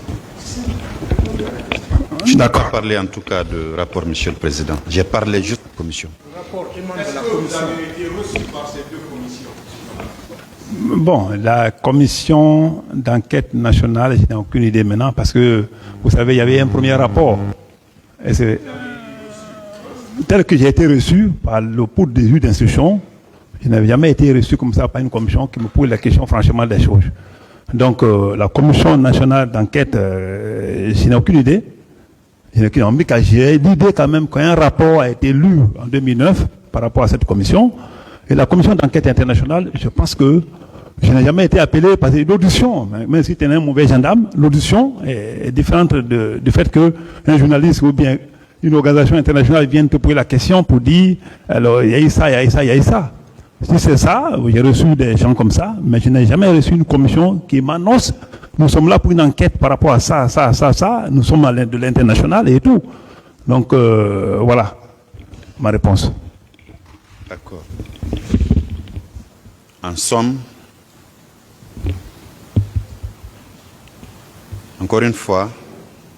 Je n'ai pas parlé en tout cas de rapport, Monsieur le Président. J'ai parlé juste de commission. Est-ce que vous avez été reçu par ces deux commissions? Bon, la commission d'enquête nationale, je n'ai aucune idée maintenant parce que, vous savez, il y avait un premier rapport. Et c'est tel que j'ai été reçu par le pool des juges d'instruction, je n'avais jamais été reçu comme ça par une commission qui me pose la question franchement des choses. Donc, la commission nationale d'enquête, je n'ai aucune idée. J'ai l'idée quand même qu'un rapport a été lu en 2009 par rapport à cette commission. Et la commission d'enquête internationale, je pense que je n'ai jamais été appelé parce que l'audition, même si tu es un mauvais gendarme, l'audition est différente du fait qu'un journaliste ou bien une organisation internationale vienne te poser la question pour dire, alors il y a eu ça, il y a eu ça, il y a eu ça. Si c'est ça, j'ai reçu des gens comme ça, mais je n'ai jamais reçu une commission qui m'annonce, nous sommes là pour une enquête par rapport à ça, ça, ça, ça, nous sommes de l'international et tout. Donc, voilà ma réponse. D'accord. En somme, encore une fois,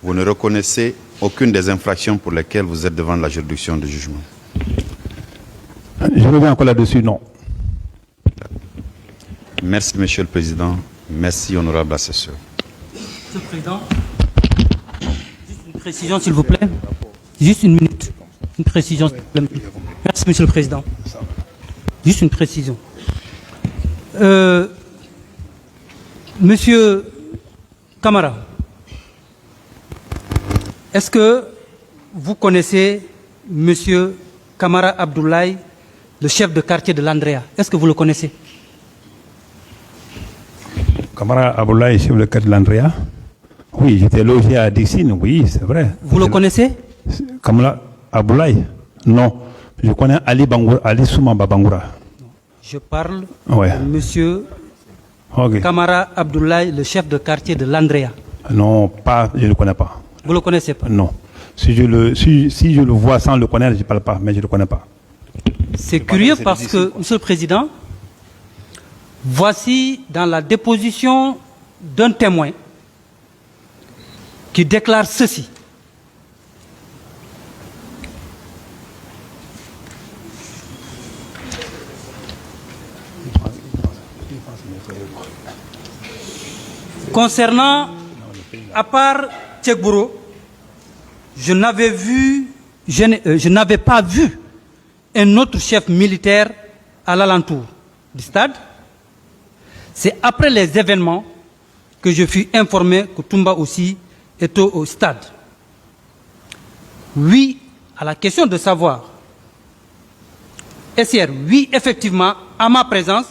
vous ne reconnaissez aucune des infractions pour lesquelles vous êtes devant la juridiction de jugement. Je reviens encore là-dessus, non. Merci, Monsieur le Président. Merci, honorable assesseur. Monsieur le Président, juste une précision, s'il vous plaît. Juste une minute. Une précision, s'il vous plaît. Merci, Monsieur le Président. Juste une précision. Monsieur Camara, est-ce que vous connaissez Monsieur Camara Abdoulaye, le chef de quartier de l'Andrea? Est-ce que vous le connaissez? Camara Abdoulaye, chef de quartier de l'Andrea? Oui, j'étais logé à Dixine, oui, c'est vrai. Vous le connaissez? Camara Abdoulaye? Non. Je connais Ali Bangoura, Ali Soumamba Bangoura. Je parle de Monsieur Camara Abdoulaye, le chef de quartier de l'Andrea. Non, pas, je ne le connais pas. Vous ne le connaissez pas? Non. Si je le vois sans le connaître, je ne parle pas, mais je ne le connais pas. C'est curieux parce que, Monsieur le Président, voici dans la déposition d'un témoin qui déclare ceci. Concernant, à part Tchekbouro, je n'avais pas vu un autre chef militaire à l'alentour du stade. C'est après les événements que je fus informé que Toumba aussi était au stade. Oui, à la question de savoir, SR, oui, effectivement, à ma présence,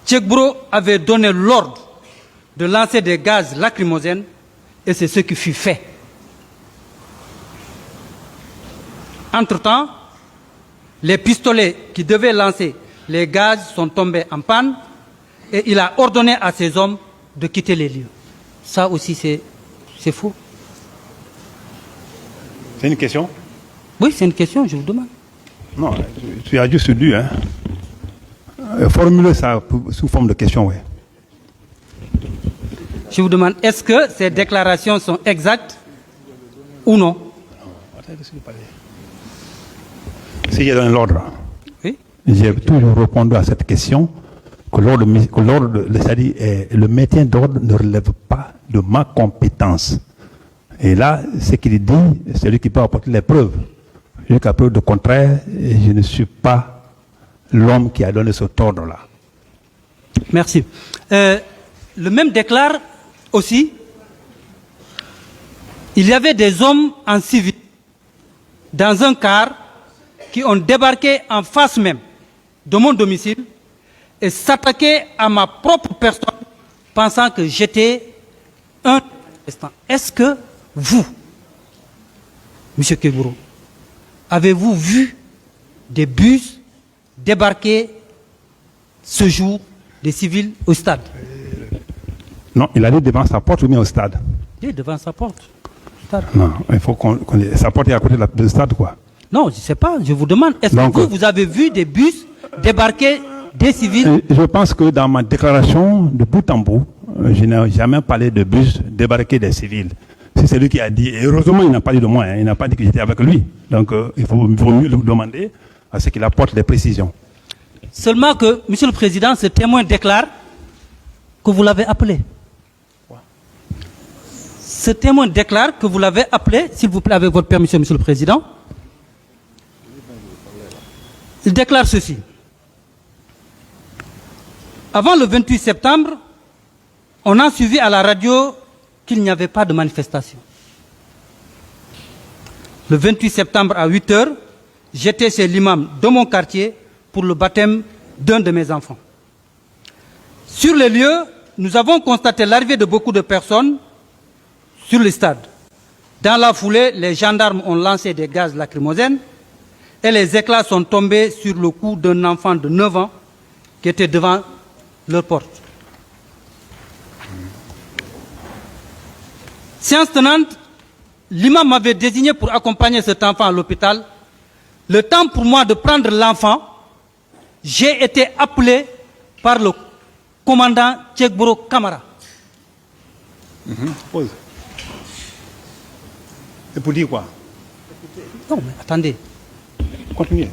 Tchekbouro avait donné l'ordre de lancer des gaz lacrymogènes et c'est ce qui fut fait. Entre-temps, les pistolets qui devaient lancer les gaz sont tombés en panne et il a ordonné à ses hommes de quitter les lieux. Ça aussi, c'est faux. C'est une question? Oui, c'est une question, je vous demande. Non, tu as juste dû formuler ça sous forme de question, oui. Je vous demande, est-ce que ces déclarations sont exactes ou non? Si j'ai donné l'ordre, oui. J'ai toujours répondu à cette question c'est-à-dire, le maintien d'ordre ne relève pas de ma compétence. Et là, ce qu'il dit, c'est lui qui peut apporter les preuves. Jusqu'à preuve de contraire, je ne suis pas l'homme qui a donné cet ordre-là. Merci. Le même déclare aussi, il y avait des hommes en civil dans un car qui ont débarqué en face même de mon domicile et s'attaquaient à ma propre personne pensant que j'étais un manifestant. Est-ce que vous, M. Kegboro, avez-vous vu des bus débarquer ce jour des civils au stade? Non, il allait devant sa porte ou bien au stade? Oui, devant sa porte. Stade. Non, il faut sa porte est à côté du stade, quoi. Non, je ne sais pas, je vous demande, est-ce que vous avez vu des bus débarquer des civils? Je pense que dans ma déclaration de bout en bout, je n'ai jamais parlé de bus débarquer des civils. Si c'est lui qui a dit, et heureusement il n'a pas dit de moi, hein, il n'a pas dit que j'étais avec lui. Donc il vaut mieux lui demander à ce qu'il apporte des précisions. Seulement que, Monsieur le Président, ce témoin déclare que vous l'avez appelé. Ce témoin déclare que vous l'avez appelé, s'il vous plaît, avec votre permission, Monsieur le Président. Il déclare ceci. Avant le 28 septembre, on a suivi à la radio qu'il n'y avait pas de manifestation. Le 28 septembre à 8 h, j'étais chez l'imam de mon quartier pour le baptême d'un de mes enfants. Sur les lieux, nous avons constaté l'arrivée de beaucoup de personnes sur le stade. Dans la foulée, les gendarmes ont lancé des gaz lacrymogènes et les éclats sont tombés sur le cou d'un enfant de 9 ans qui était devant leur porte. Séance tenante, l'imam m'avait désigné pour accompagner cet enfant à l'hôpital. Le temps pour moi de prendre l'enfant, j'ai été appelé par le commandant Tchegboro Kamara. Pause. Et pour dire quoi? Non, mais attendez. Continuez.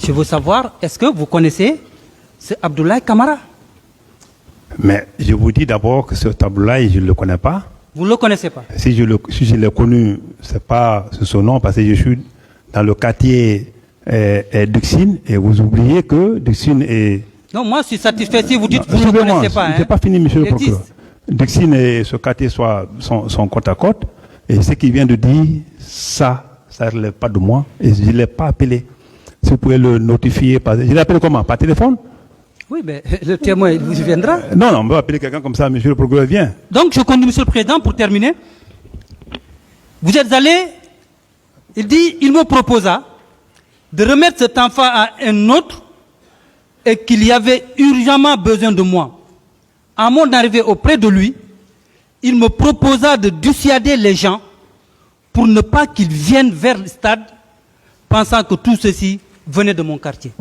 Je veux savoir, est-ce que vous connaissez ce Abdoulaye Kamara? Mais je vous dis d'abord que ce Abdoulaye, je ne le connais pas. Vous ne le connaissez pas? Si je l'ai connu, ce n'est pas son nom, parce que je suis dans le quartier Duxine, et vous oubliez que Duxine est... Non, moi je suis satisfait si vous dites que vous ne le connaissez pas. Je n'ai pas fini, monsieur le procureur. Duxine et ce quartier sont côte à côte, et ce qu'il vient de dire, ça ne relève pas de moi, et je ne l'ai pas appelé. Si vous pouvez le notifier, je l'appelle comment? Par téléphone? Oui, mais le témoin, il vous viendra. Non, on va appeler quelqu'un comme ça, monsieur le procureur, viens. Donc, je continue, monsieur le président, pour terminer. Vous êtes allé, il dit, il me proposa de remettre cet enfant à un autre et qu'il y avait urgemment besoin de moi. À mon arrivée auprès de lui, il me proposa de dissuader les gens pour ne pas qu'ils viennent vers le stade, pensant que tout ceci venait de mon quartier.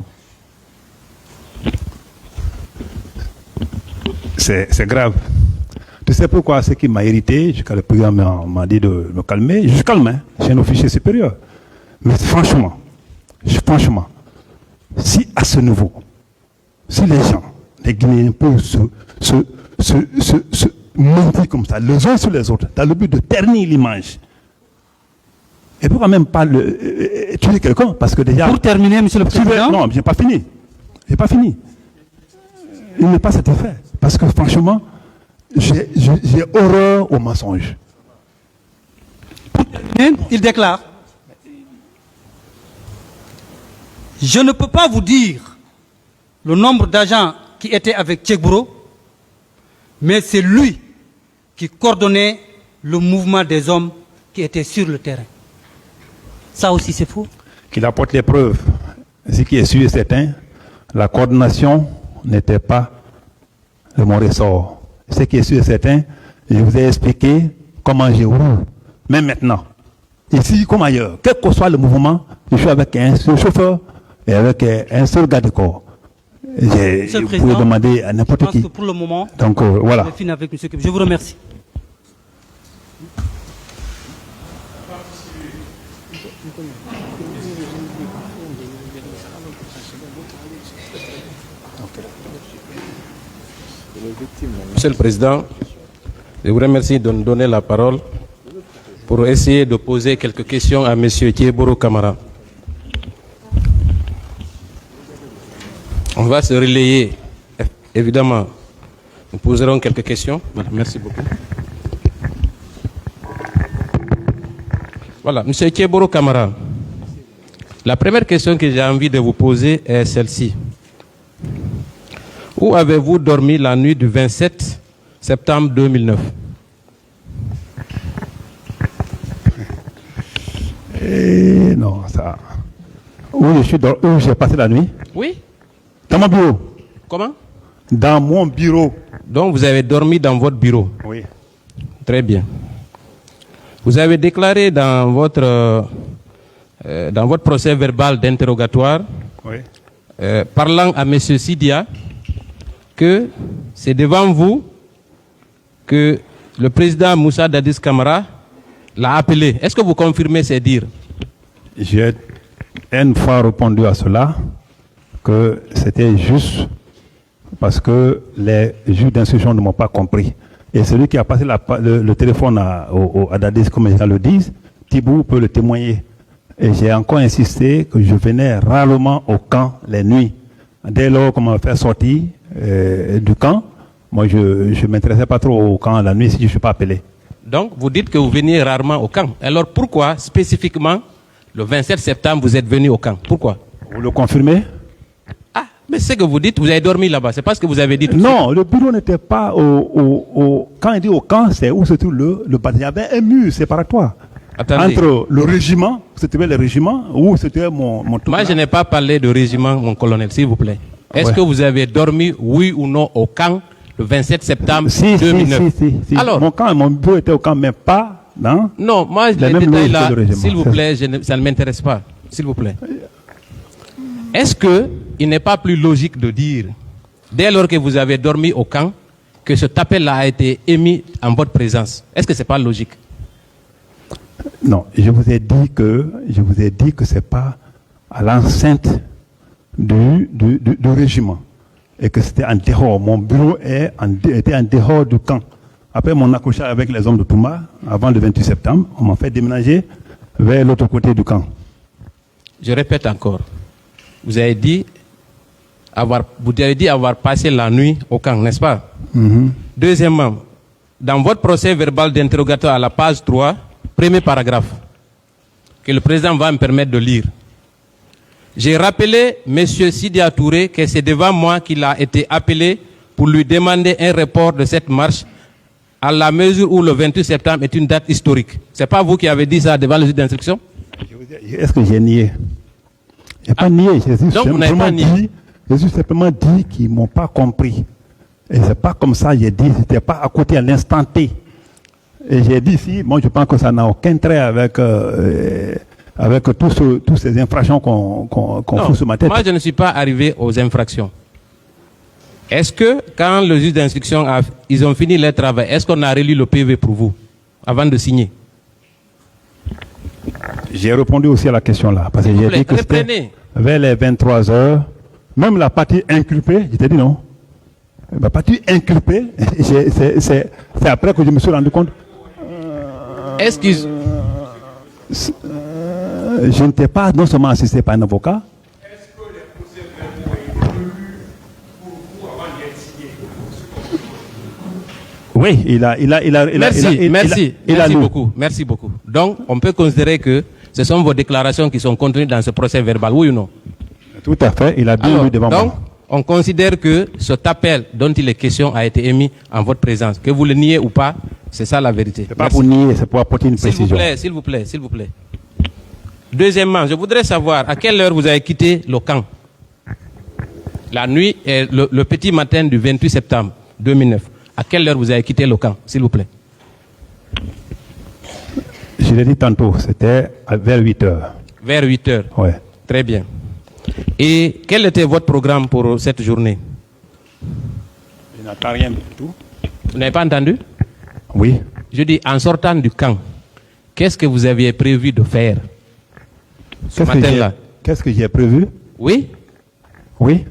C'est grave. Tu sais pourquoi? Ce qui m'a irrité, jusqu'à le président m'a dit de me calmer. Je suis calme, hein? Je suis un officier supérieur. Mais franchement, si à ce niveau, si les gens, les Guinéens peuvent se mentir comme ça, les uns sur les autres, dans le but de ternir l'image, et pourquoi même pas tuer quelqu'un? Parce que déjà... Pour terminer, monsieur le président... Non, je n'ai pas fini. Je n'ai pas fini. Il n'est pas satisfait. Parce que franchement, j'ai horreur aux mensonges. Il déclare: je ne peux pas vous dire le nombre d'agents qui étaient avec Tchegboro, mais c'est lui qui coordonnait le mouvement des hommes qui étaient sur le terrain. Ça aussi c'est faux. Qu'il apporte les preuves. Ce qui est sûr et certain, la coordination n'était pas de mon ressort. Ce qui est sûr et certain, je vous ai expliqué comment je roule. Même maintenant, ici comme ailleurs, quel que soit le mouvement, je suis avec un seul chauffeur et avec un seul garde de corps. Vous pouvez demander à n'importe qui. Que pour le moment, donc voilà. Je finis avec M. Keb. Je vous remercie. Monsieur le Président, je vous remercie de nous donner la parole pour essayer de poser quelques questions à M. Thieboro Camara. On va se relayer, évidemment. Nous poserons quelques questions. Voilà, merci beaucoup. Voilà, M. Thieboro Camara. La première question que j'ai envie de vous poser est celle-ci. Où avez-vous dormi la nuit du 27 septembre 2009? Non, ça. Où j'ai passé la nuit? Oui. Dans mon bureau. Comment? Dans mon bureau. Donc vous avez dormi dans votre bureau? Oui. Très bien. Vous avez déclaré dans votre procès verbal d'interrogatoire, Oui. parlant à M. Sidia, que c'est devant vous que le président Moussa Dadis Camara l'a appelé. Est-ce que vous confirmez ces dires? J'ai une fois répondu à cela que c'était juste parce que les juges d'instruction ne m'ont pas compris. Et celui qui a passé le téléphone à Dadis, comme ils le disent, Thibou peut le témoigner. Et j'ai encore insisté que je venais rarement au camp les nuits. Dès lors qu'on m'a fait sortir du camp, moi je ne m'intéressais pas trop au camp la nuit si je ne suis pas appelé. Donc vous dites que vous veniez rarement au camp. Alors pourquoi spécifiquement le 27 septembre vous êtes venu au camp? Pourquoi? Vous le confirmez? Ah, mais c'est que vous dites, vous avez dormi là-bas. C'est pas ce que vous avez dit tout de suite. Non, le bureau n'était pas quand il dit au camp, c'est où se trouve le bâtiment. Il y avait un mur séparatoire. Attendez. Entre le régiment, c'était le régiment, où c'était mon Moi, je n'ai pas parlé de régiment, mon colonel, s'il vous plaît. Est-ce que vous avez dormi, oui ou non, au camp le 27 septembre 2009? Si. Alors, mon bureau était au camp, mais pas dans... Non, moi, les détails là, s'il vous plaît, ça ne m'intéresse pas. S'il vous plaît. Est-ce qu'il n'est pas plus logique de dire, dès lors que vous avez dormi au camp, que ce appel-là a été émis en votre présence? Est-ce que ce n'est pas logique? Non, je vous ai dit que c'est pas à l'enceinte du régiment et que c'était en dehors. Mon bureau était en dehors du camp. Après mon accrochage avec les hommes de Touma, avant le 28 septembre, on m'a fait déménager vers l'autre côté du camp. Je répète encore. Vous avez dit avoir passé la nuit au camp, n'est-ce pas? Deuxièmement, dans votre procès verbal d'interrogatoire à la page 3, premier paragraphe, que le président va me permettre de lire. J'ai rappelé M. Sidia Touré que c'est devant moi qu'il a été appelé pour lui demander un report de cette marche à la mesure où le 28 septembre est une date historique. Ce n'est pas vous qui avez dit ça devant le juge d'instruction? Est-ce que j'ai nié? Je n'ai pas nié. J'ai simplement dit qu'ils ne m'ont pas compris. Et c'est pas comme ça, j'ai dit, c'était pas à côté à l'instant T. Et j'ai dit ici, moi je pense que ça n'a aucun trait avec toutes ces infractions qu'on fout sur ma tête. Moi je ne suis pas arrivé aux infractions. Est-ce que quand le juge d'instruction ils ont fini leur travail, est-ce qu'on a relu le PV pour vous avant de signer? J'ai répondu aussi à la question là, parce que j'ai dit que c'était vers les 23 heures, même la partie inculpée, je t'ai dit non. La partie inculpée, c'est après que je me suis rendu compte. Est-ce qu'ils... je n'étais pas non seulement assisté par un avocat. Est-ce que les procès verbaux ont été lus pour vous avant d'être signés? Oui, Merci beaucoup. Donc, on peut considérer que ce sont vos déclarations qui sont contenues dans ce procès verbal, oui ou non? Tout à fait, il a bien lu devant moi. On considère que cet appel dont il est question a été émis en votre présence. Que vous le niez ou pas, c'est ça la vérité. C'est pas pour nier, c'est pour apporter une précision. S'il vous plaît. Deuxièmement, je voudrais savoir à quelle heure vous avez quitté le camp. La nuit et le petit matin du 28 septembre 2009. À quelle heure vous avez quitté le camp, s'il vous plaît? Je l'ai dit tantôt, c'était vers 8 heures. Vers 8 heures. Oui. Très bien. Et quel était votre programme pour cette journée? Je n'entends rien du tout. Vous n'avez pas entendu? Oui. Je dis, en sortant du camp, qu'est-ce que vous aviez prévu de faire ce matin-là? Qu'est-ce que j'ai prévu? Oui. Oui.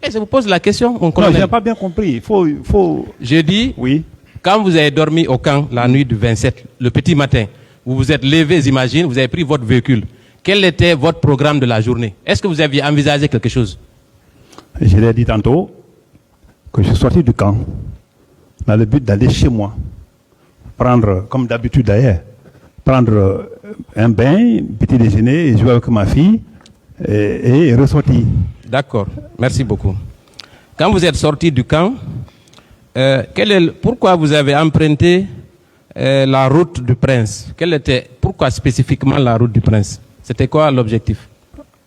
Et je vous pose la question, mon Non, colonel. je n'ai pas bien compris. Il faut... Je dis, Oui. quand vous avez dormi au camp la nuit du 27, le petit matin, vous vous êtes levé, j'imagine, vous avez pris votre véhicule. Quel était votre programme de la journée? Est-ce que vous aviez envisagé quelque chose? Je l'ai dit tantôt que je suis sorti du camp dans le but d'aller chez moi, prendre, comme d'habitude d'ailleurs, prendre un bain, petit déjeuner, et jouer avec ma fille et ressortir. D'accord, merci beaucoup. Quand vous êtes sorti du camp, pourquoi vous avez emprunté la route du Prince? Pourquoi spécifiquement la route du Prince? C'était quoi l'objectif?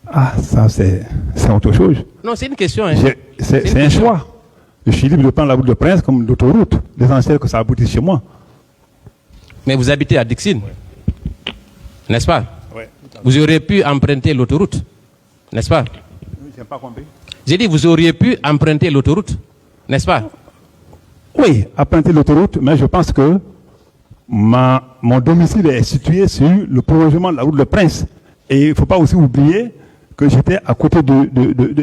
Ah, ça c'est autre chose. Non, c'est une question. Hein. C'est un question. choix. Je suis libre de prendre la route de Prince comme l'autoroute. L'essentiel que ça aboutisse chez moi. Mais vous habitez à Dixine, n'est-ce pas? Oui. Vous auriez pu emprunter l'autoroute, n'est-ce pas? Je n'ai pas compris. J'ai dit, vous auriez pu emprunter l'autoroute, n'est-ce pas? Oui, emprunter l'autoroute, mais je pense que mon domicile est situé sur le prolongement de la route de Prince. Et il ne faut pas aussi oublier que j'étais à côté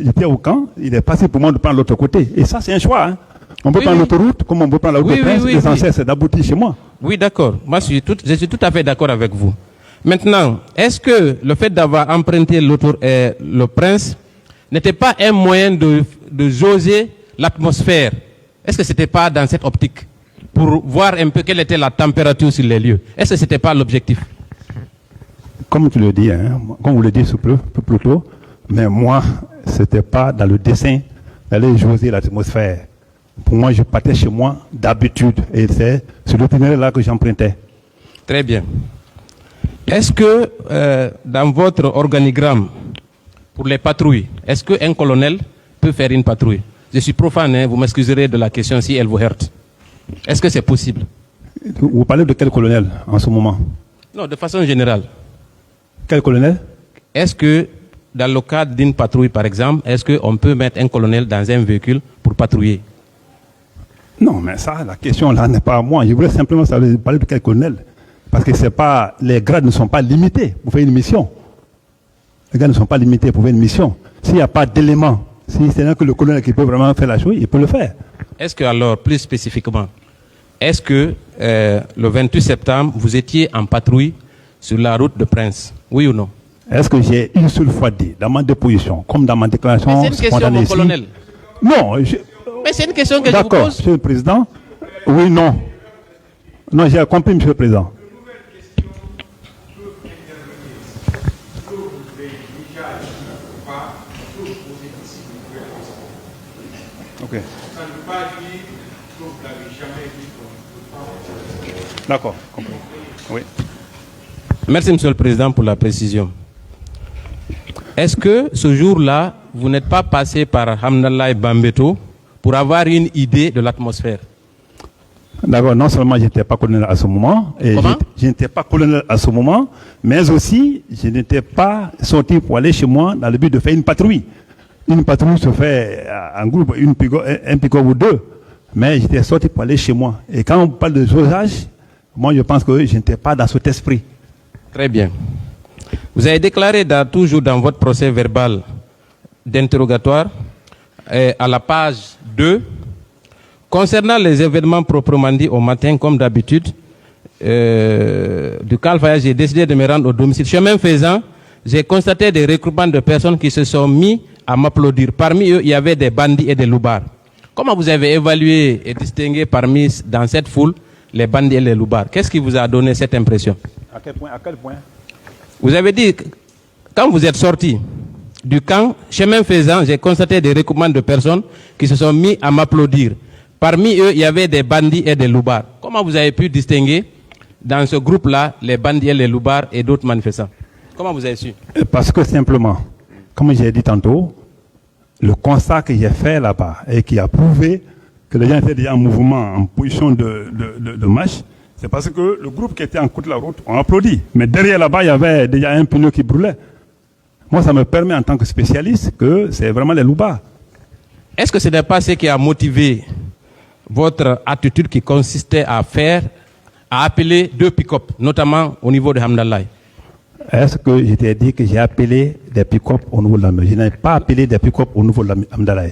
j'étais au camp, il est facile pour moi de prendre l'autre côté. Et ça, c'est un choix. Hein. On peut prendre l'autoroute comme on peut prendre la route de Prince. L'essentiel, c'est d'aboutir chez moi. Oui, d'accord. Moi, je suis tout à fait d'accord avec vous. Maintenant, est-ce que le fait d'avoir emprunté le Prince n'était pas un moyen de jauger l'atmosphère? Est-ce que ce n'était pas dans cette optique pour voir un peu quelle était la température sur les lieux? Est-ce que ce n'était pas l'objectif? Comme tu le dis, hein, comme vous le dites plus tôt, mais moi, ce n'était pas dans le dessein d'aller jauger l'atmosphère. Pour moi, je partais chez moi d'habitude. Et c'est sur l'itinéraire-là que j'empruntais. Très bien. Est-ce que dans votre organigramme, pour les patrouilles, est-ce qu'un colonel peut faire une patrouille? Je suis profane, hein, vous m'excuserez de la question si elle vous heurte. Est-ce que c'est possible? Vous parlez de quel colonel en ce moment? Non, de façon générale. Quel colonel? Est-ce que, dans le cadre d'une patrouille, par exemple, est-ce qu'on peut mettre un colonel dans un véhicule pour patrouiller? Non, mais ça, la question là n'est pas à moi. Je voulais simplement parler de quel colonel. Parce que c'est pas, les grades ne sont pas limités pour faire une mission. Les grades ne sont pas limités pour faire une mission. S'il n'y a pas d'éléments, si c'est là que le colonel qui peut vraiment faire la chose, il peut le faire. Est-ce que alors, plus spécifiquement, est-ce que le 28 septembre, vous étiez en patrouille sur la route de Prince? Oui ou non? Est-ce que j'ai une seule fois dit, dans ma déposition, comme dans ma déclaration Mais c'est une question, mon colonel. Non. Mais c'est une question que je vous d'accord, pose. Monsieur le Président. Oui, non. Non, j'ai compris, Monsieur le Président. Ok. Ça ne veut pas dire que vous n'avez jamais dit qu'on D'accord, compris. Oui. Merci, Monsieur le Président, pour la précision. Est-ce que ce jour-là, vous n'êtes pas passé par Hamdallah Bambeto pour avoir une idée de l'atmosphère? D'accord, non seulement je n'étais pas colonel à ce moment, je n'étais pas colonel à ce moment, mais aussi je n'étais pas sorti pour aller chez moi dans le but de faire une patrouille. Une patrouille se fait en groupe, un pick-up ou deux, mais j'étais sorti pour aller chez moi. Et quand on parle de dosage, moi je pense que je n'étais pas dans cet esprit. Très bien. Vous avez déclaré toujours dans votre procès verbal d'interrogatoire, à la page 2, concernant les événements proprement dits au matin, comme d'habitude, du Calvaire, j'ai décidé de me rendre au domicile. Chemin faisant, j'ai constaté des regroupements de personnes qui se sont mis à m'applaudir. Parmi eux, il y avait des bandits et des loupards. Comment vous avez évalué et distingué dans cette foule les bandits et les loupards? Qu'est-ce qui vous a donné cette impression? À quel point? Vous avez dit, quand vous êtes sorti du camp, chemin faisant, j'ai constaté des regroupements de personnes qui se sont mis à m'applaudir. Parmi eux, il y avait des bandits et des loupards. Comment vous avez pu distinguer dans ce groupe-là les bandits et les loupards et d'autres manifestants? Comment vous avez su? Parce que simplement, comme j'ai dit tantôt, le constat que j'ai fait là-bas et qui a prouvé que les gens étaient déjà en mouvement, en position de marche, c'est parce que le groupe qui était en côte de la route ont applaudi. Mais derrière là-bas, il y avait déjà un pneu qui brûlait. Moi, ça me permet en tant que spécialiste que c'est vraiment les loupards. Est-ce que ce n'est pas ce qui a motivé votre attitude qui consistait à appeler deux pick-up, notamment au niveau de Hamdallah? Est-ce que je t'ai dit que j'ai appelé des pick-up au niveau de la mer? Je n'ai pas appelé des pick-up au niveau de Hamdallah.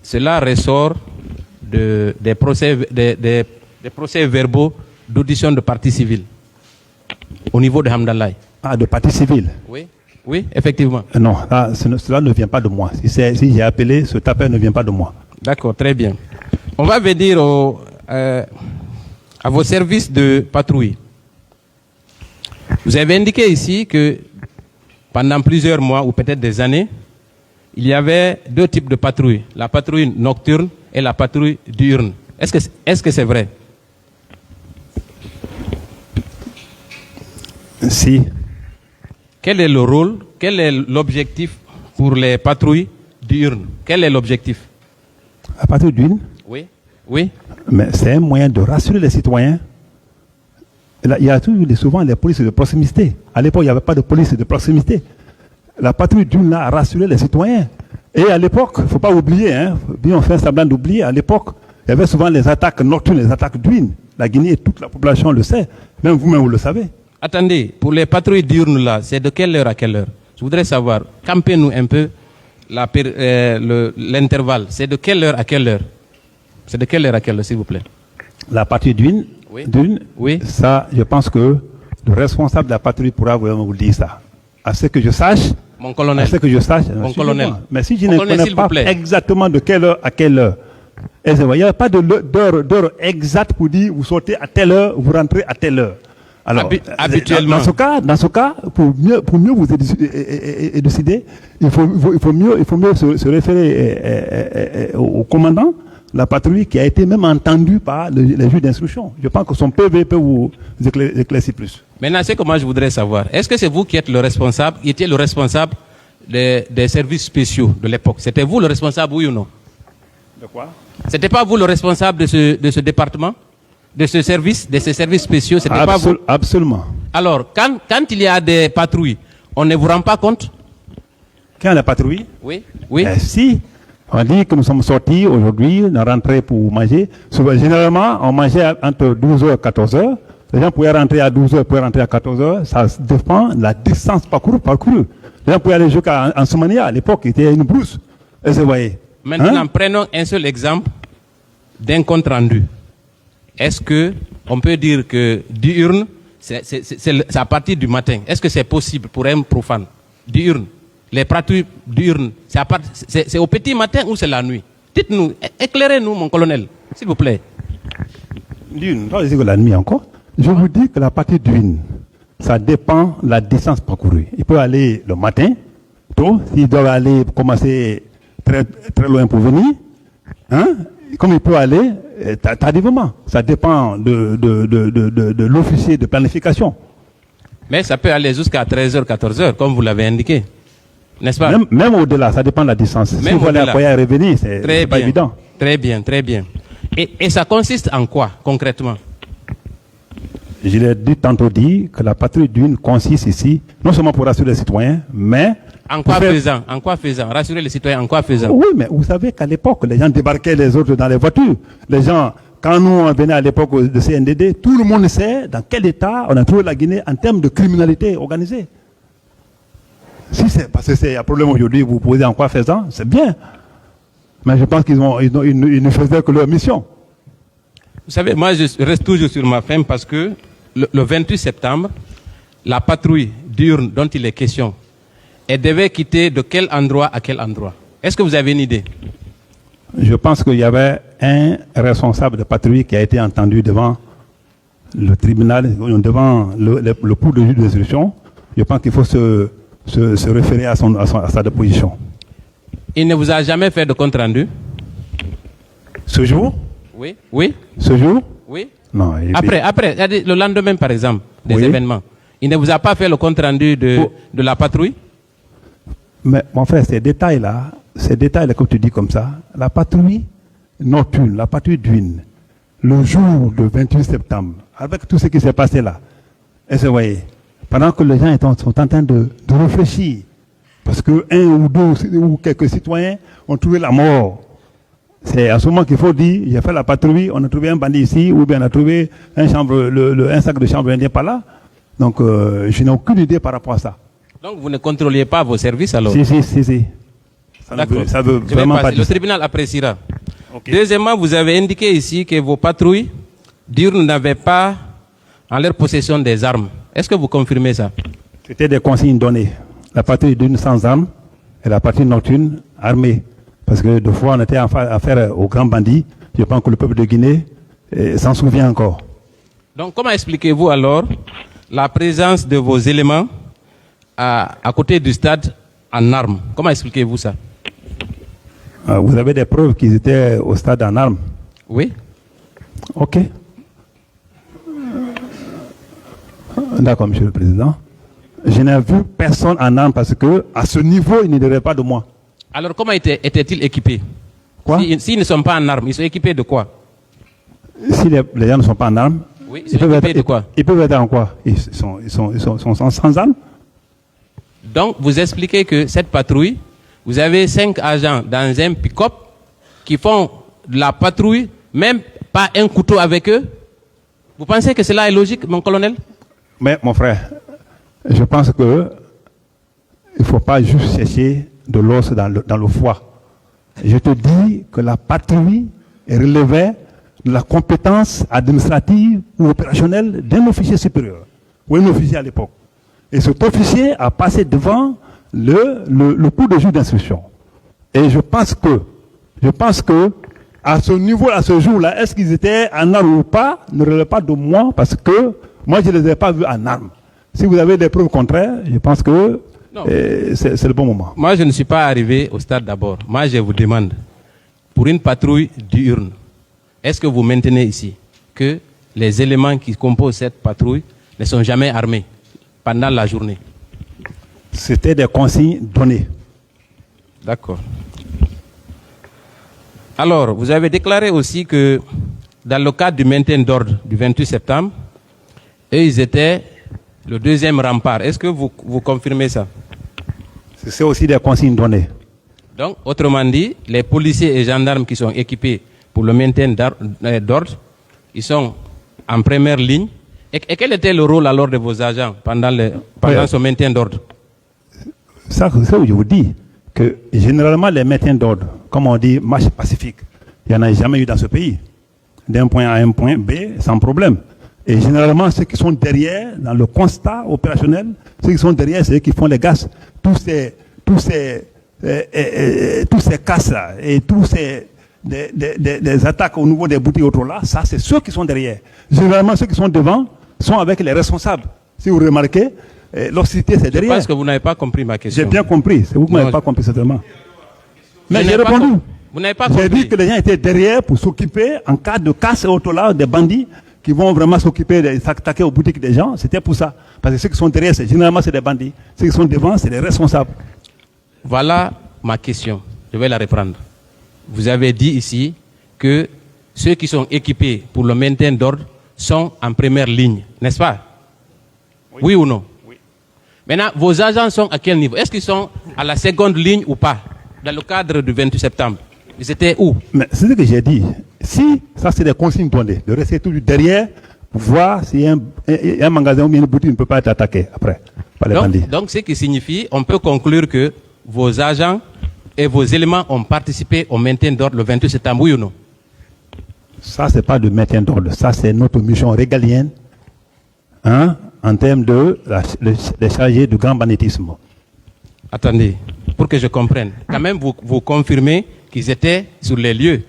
cela ressort des procès verbaux d'audition de partie civile au niveau de Hamdallah. Ah, de partie civile? Oui, oui, effectivement. Non, là, cela ne vient pas de moi. Si j'ai appelé, ce tapeur ne vient pas de moi. D'accord, très bien. On va venir à vos services de patrouille. Vous avez indiqué ici que pendant plusieurs mois ou peut-être des années, il y avait deux types de patrouilles, la patrouille nocturne et la patrouille diurne. Est-ce que c'est vrai? Si. Quel est le rôle, quel est l'objectif pour les patrouilles diurnes? Quel est l'objectif? La patrouille diurne? Oui, oui. Mais c'est un moyen de rassurer les citoyens. Là, il y a souvent les polices de proximité. À l'époque, il n'y avait pas de police de proximité. La patrouille diurne a rassuré les citoyens. Et à l'époque, il ne faut pas oublier, bien on fait semblant d'oublier, à l'époque, il y avait souvent les attaques nocturnes, les attaques diurnes. La Guinée, toute la population le sait. Même vous-même, vous le savez. Attendez, pour les patrouilles diurnes là, c'est de quelle heure à quelle heure? Je voudrais savoir, campez-nous un peu l'intervalle. C'est de quelle heure à quelle heure? C'est de quelle heure à quelle heure, s'il vous plaît? La patrouille diurne, oui. Oui. Ça, je pense que le responsable de la patrouille pourra vous dire ça. À ce que je sache, mon colonel. À ce que je sache, mon colonel. Mais si je ne connais pas exactement de quelle heure à quelle heure, il n'y a pas d'heure exacte pour dire vous sortez à telle heure, vous rentrez à telle heure. Alors, habituellement. Dans ce cas, pour mieux vous élucider, il faut mieux se référer au commandant de la patrouille qui a été même entendu par les juges d'instruction. Je pense que son PV peut vous éclaircir plus. Maintenant, c'est comment je voudrais savoir. Est-ce que c'est vous qui êtes le responsable, qui étiez le responsable des services spéciaux de l'époque? C'était vous le responsable, oui ou non? De quoi? C'était pas vous le responsable de ce département? De ce service, de ces services spéciaux, c'était pas vous? Absolument. Alors, quand il y a des patrouilles, on ne vous rend pas compte? Quand la patrouille? Oui, oui. Si. On dit que nous sommes sortis aujourd'hui, on est rentrés pour manger. Généralement, on mangeait entre 12h et 14h. Les gens pouvaient rentrer à 12h, pouvaient rentrer à 14h. Ça dépend de la distance parcourue. Les gens pouvaient aller jusqu'à Ansumania. À l'époque, il était une brousse. Et vous voyez. Maintenant, prenons un seul exemple d'un compte rendu. Est-ce que on peut dire que diurne, c'est à partir du matin? Est-ce que c'est possible pour un profane? Diurne, les patrouilles diurnes, c'est au petit matin ou c'est la nuit? Dites-nous, éclairez-nous, mon colonel, s'il vous plaît. Diurne, pas dire que la nuit encore. Je vous dis que la partie diurne, ça dépend de la distance parcourue. Il peut aller le matin, tôt, s'il doit aller commencer très, très loin pour venir, comme il peut aller tardivement. Ça dépend de l'officier de planification. Mais ça peut aller jusqu'à 13h, 14h, comme vous l'avez indiqué. N'est-ce pas? Même au-delà, ça dépend de la distance. Si vous voulez à revenir, c'est pas évident. Très bien, très bien. Et ça consiste en quoi, concrètement? Je l'ai tantôt dit que la patrouille diurne consiste ici, non seulement pour rassurer les citoyens, mais... En quoi faisant? En quoi faisant? Rassurer les citoyens, en quoi faisant? Oui, mais vous savez qu'à l'époque, les gens débarquaient les autres dans les voitures. Les gens, quand nous on venait à l'époque de CNDD, tout le monde sait dans quel état on a trouvé la Guinée en termes de criminalité organisée. Si c'est parce que c'est un problème aujourd'hui, vous posez en quoi faisant, c'est bien. Mais je pense qu'ils ne faisaient que leur mission. Vous savez, moi je reste toujours sur ma faim parce que le 28 septembre, la patrouille diurne dont il est question, elle devait quitter de quel endroit à quel endroit? Est-ce que vous avez une idée? Je pense qu'il y avait un responsable de patrouille qui a été entendu devant le tribunal, devant le cours de juge d'instruction. Je pense qu'il faut se référer à sa déposition. Il ne vous a jamais fait de compte rendu? Ce jour? Oui. Oui. Ce jour? Oui. Non. Après, le lendemain par exemple, des événements, il ne vous a pas fait le compte rendu de la patrouille? Mais mon frère, ces détails-là, comme tu dis comme ça, la patrouille nocturne, la patrouille diurne, le jour du 28 septembre, avec tout ce qui s'est passé là, et vous voyez, pendant que les gens sont en train de réfléchir, parce que un ou deux ou quelques citoyens ont trouvé la mort, c'est à ce moment qu'il faut dire, j'ai fait la patrouille, on a trouvé un bandit ici, ou bien on a trouvé un sac de chambre indien par là. Donc, je n'ai aucune idée par rapport à ça. Donc, vous ne contrôliez pas vos services alors? Si. D'accord. Ça veut Je vais vraiment passer. pas Le dire ça. tribunal appréciera. Ok. Deuxièmement, vous avez indiqué ici que vos patrouilles diurnes n'avaient pas en leur possession des armes. Est-ce que vous confirmez ça? C'était des consignes données. La patrouille d'une sans armes et la patrouille nocturne armée. Parce que deux fois, on était affaire aux grands bandits. Je pense que le peuple de Guinée s'en souvient encore. Donc, comment expliquez-vous alors la présence de vos éléments à côté du stade en armes? Comment expliquez-vous ça? Vous avez des preuves qu'ils étaient au stade en armes? Oui. Ok. D'accord, Monsieur le Président. Je n'ai vu personne en armes parce que à ce niveau, il ne dirait pas de moi. Alors, comment étaient-ils équipés? Quoi? S'ils ne sont pas en armes, ils sont équipés de quoi? Si les gens ne sont pas en armes, Oui, ils sont équipés de quoi? Ils peuvent être en quoi? Ils sont sans armes? Donc, vous expliquez que cette patrouille, vous avez 5 agents dans un pick-up qui font de la patrouille, même pas un couteau avec eux. Vous pensez que cela est logique, mon colonel? Mais mon frère, je pense que il ne faut pas juste chercher de l'os dans le foie. Je te dis que la patrouille relevait de la compétence administrative ou opérationnelle d'un officier supérieur, ou un officier à l'époque. Et cet officier a passé devant le cours de juge d'instruction. Et je pense que à ce niveau, à ce jour-là, est-ce qu'ils étaient en armes ou pas, ne relève pas de moi, parce que moi, je ne les ai pas vus en armes. Si vous avez des preuves contraires, je pense que c'est le bon moment. Moi, je ne suis pas arrivé au stade d'abord. Moi, je vous demande, pour une patrouille diurne, est-ce que vous maintenez ici que les éléments qui composent cette patrouille ne sont jamais armés pendant la journée? C'était des consignes données. D'accord. Alors, vous avez déclaré aussi que dans le cadre du maintien d'ordre du 28 septembre, eux, ils étaient le deuxième rempart. Est-ce que vous confirmez ça? C'est aussi des consignes données. Donc, autrement dit, les policiers et gendarmes qui sont équipés pour le maintien d'ordre, ils sont en première ligne. Et quel était le rôle alors de vos agents pendant ce maintien d'ordre? Ça, je vous dis que généralement les maintiens d'ordre, comme on dit, marche pacifique, il n'y en a jamais eu dans ce pays. D'un point A à un point B, sans problème. Et généralement, ceux qui sont derrière, dans le constat opérationnel, ceux qui sont derrière, c'est eux qui font les gaz. Tous ces casses-là et tous ces des attaques au niveau des boutiques autres là, ça c'est ceux qui sont derrière. Généralement, ceux qui sont devant sont avec les responsables. Si vous remarquez, l'hostilité c'est derrière. Je pense que vous n'avez pas compris ma question. J'ai bien compris, c'est vous qui n'avez pas compris certainement. Mais j'ai répondu. Vous n'avez pas compris. J'ai dit que les gens étaient derrière pour s'occuper en cas de casse et autres là, des bandits qui vont vraiment s'occuper de s'attaquer aux boutiques des gens. C'était pour ça. Parce que ceux qui sont derrière, généralement c'est des bandits. Ceux qui sont devant, c'est des responsables. Voilà ma question. Je vais la reprendre. Vous avez dit ici que ceux qui sont équipés pour le maintien d'ordre sont en première ligne, n'est-ce pas? Oui ou non? Oui. Maintenant, vos agents sont à quel niveau? Est-ce qu'ils sont à la seconde ligne ou pas? Dans le cadre du 28 septembre, ils étaient où? Mais c'est ce que j'ai dit. Si ça c'est des consignes données, de rester toujours derrière pour voir si un magasin ou une boutique ne peut pas être attaqué après par les bandits. Donc, ce qui signifie, on peut conclure que vos agents et vos éléments ont participé au maintien d'ordre le 28 septembre, oui ou non? Ça, c'est pas de maintien d'ordre. Ça, c'est notre mission régalienne, hein, en termes de les chargés du grand banditisme. Attendez, pour que je comprenne. Quand même, vous confirmez qu'ils étaient sur les lieux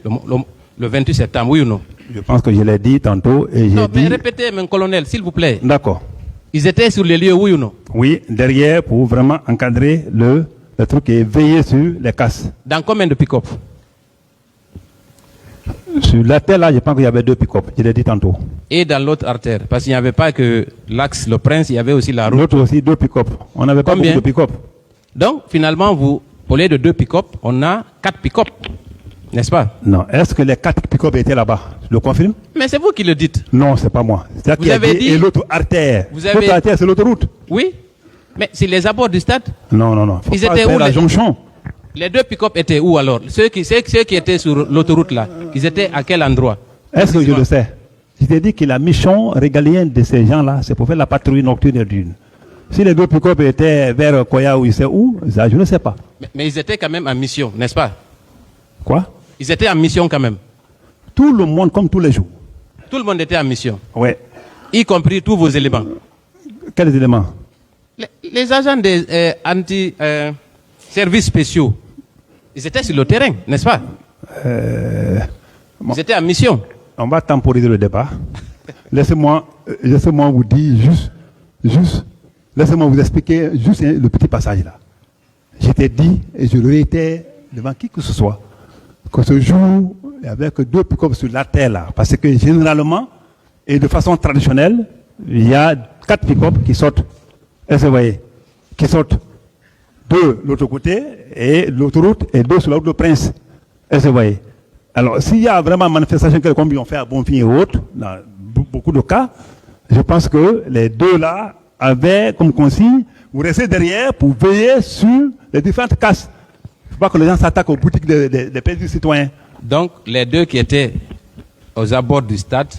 le 28 septembre, oui ou non? Je pense que je l'ai dit tantôt. Et non, mais répétez, mon colonel, s'il vous plaît. D'accord. Ils étaient sur les lieux, oui ou non? Oui, derrière, pour vraiment encadrer le truc et veiller sur les casses. Dans combien de pick-up? Sur l'artère, là, je pense qu'il y avait 2 pick-up. Je l'ai dit tantôt. Et dans l'autre artère? Parce qu'il n'y avait pas que l'axe Le Prince, il y avait aussi la route. L'autre aussi, 2 pick-up. On n'avait pas beaucoup de pick-up. Donc, finalement, au lieu de 2 pick-up, on a 4 pick-up. N'est-ce pas? Non. Est-ce que les 4 pick-up étaient là-bas? Je le confirme? Mais c'est vous qui le dites. Non, c'est pas moi. C'est Vous avez dit... Et l'autre artère. L'autre artère, c'est l'autoroute. Oui. Mais c'est les abords du stade? Non. Ils étaient où, la jonction. Les 2 pick-up étaient où alors? Ceux qui étaient sur l'autoroute là, ils étaient à quel endroit? Est-ce que je le sais? Je t'ai dit que la mission régalienne de ces gens-là, c'est pour faire la patrouille nocturne et diurne. Si les deux pick-up étaient vers Koya ou il sait où, ça, je ne sais pas. Mais ils étaient quand même en mission, n'est-ce pas? Quoi? Ils étaient en mission quand même. Tout le monde, comme tous les jours. Tout le monde était en mission. Oui. Y compris tous vos éléments. Quels éléments? Les agents des anti-services spéciaux, ils étaient sur le terrain, n'est-ce pas? Ils étaient en mission. On va temporiser le débat. Laissez-moi vous dire juste, laissez-moi vous expliquer juste le petit passage là. J'étais dit, et je le réitère devant qui que ce soit, que ce jour, il n'y avait que deux pick-up sur la terre là. Parce que généralement, et de façon traditionnelle, il y a 4 pick-up qui sortent. Est-ce que vous voyez? Qui sortent de l'autre côté, et l'autoroute, et 2 sur la route de Prince. Est-ce que vous voyez? Alors, s'il y a vraiment manifestation comme ils ont fait à Bonfim et autres, dans beaucoup de cas, je pense que les deux là avaient comme consigne, vous restez derrière pour veiller sur les différentes casses. Il ne faut pas que les gens s'attaquent aux boutiques des pays citoyens. Donc, les deux qui étaient aux abords du stade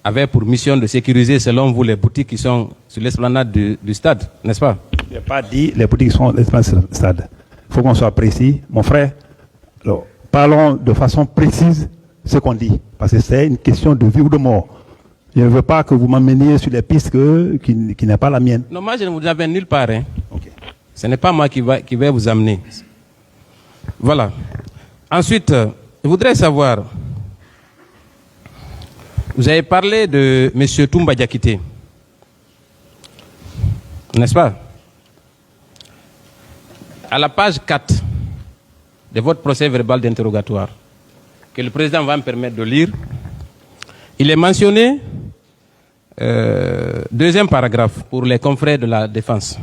avaient pour mission de sécuriser, selon vous, les boutiques qui sont sur l'esplanade du stade, n'est-ce pas? Je n'ai pas dit les boutiques sont sur l'esplanade du stade. Il faut qu'on soit précis. Mon frère, alors, parlons de façon précise ce qu'on dit, parce que c'est une question de vie ou de mort. Je ne veux pas que vous m'emmeniez sur les pistes qui n'est pas la mienne. Non, moi je ne vous amène nulle part. Hein. Okay. Ce n'est pas moi qui vais vous amener. Voilà. Ensuite, je voudrais savoir, vous avez parlé de M. Toumba Diakité, n'est-ce pas? À la page 4 de votre procès verbal d'interrogatoire, que le président va me permettre de lire, il est mentionné, deuxième paragraphe, pour les confrères de la défense.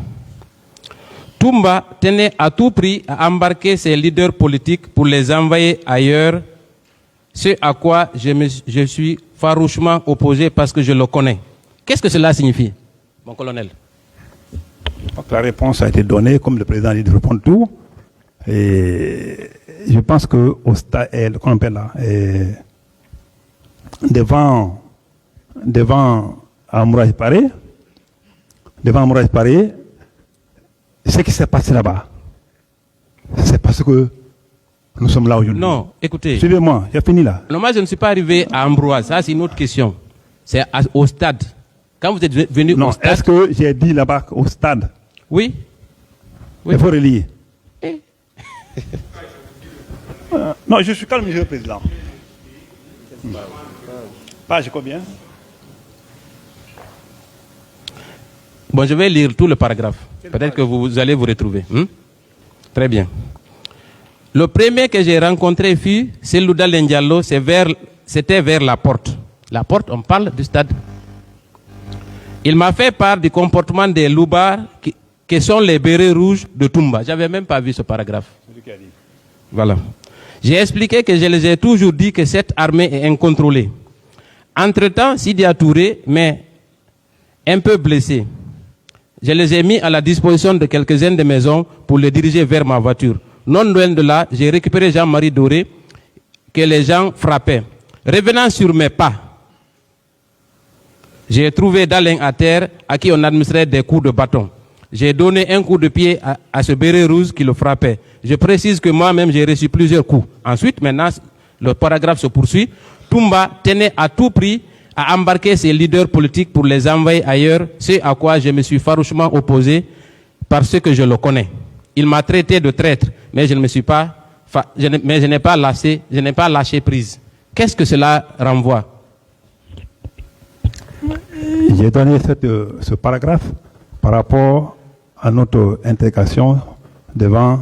Toumba tenait à tout prix à embarquer ses leaders politiques pour les envoyer ailleurs, ce à quoi je suis farouchement opposé parce que je le connais. Qu'est-ce que cela signifie, mon colonel? Donc, la réponse a été donnée, comme le président a dit de répondre tout. Et je pense que au stade, qu'on appelle là, devant Amourage Paré, ce qui s'est passé là-bas, c'est parce que nous sommes là aujourd'hui. Non, écoutez. Suivez-moi, j'ai fini là. Non, moi je ne suis pas arrivé à Ambroise, ça c'est une autre question. C'est au stade. Quand vous êtes venu au stade... Est-ce que j'ai dit là-bas au stade? Oui. Il faut relier. Non, je suis calme, monsieur le président. Page combien? Bon, je vais lire tout le paragraphe. Peut-être que vous allez vous retrouver. Très bien. Le premier que j'ai rencontré fut Selouda Lendialo, c'était vers la porte. La porte, on parle du stade. Il m'a fait part du comportement des loubards qui sont les bérets rouges de Toumba. Je n'avais même pas vu ce paragraphe. Voilà. J'ai expliqué que je les ai toujours dit que cette armée est incontrôlée. Entre-temps, Sidi Touré, mais un peu blessé, je les ai mis à la disposition de quelques-unes de maisons pour les diriger vers ma voiture. Non loin de là, j'ai récupéré Jean-Marie Doré que les gens frappaient. Revenant sur mes pas, j'ai trouvé Dalin à terre à qui on administrait des coups de bâton. J'ai donné un coup de pied à ce béret rouge qui le frappait. Je précise que moi-même j'ai reçu plusieurs coups. Ensuite, maintenant, le paragraphe se poursuit. Toumba tenait à tout prix à embarquer ses leaders politiques pour les envoyer ailleurs, ce à quoi je me suis farouchement opposé parce que je le connais. Il m'a traité de traître, mais je n'ai pas lâché prise. Qu'est-ce que cela renvoie? J'ai donné ce paragraphe par rapport à notre intégration devant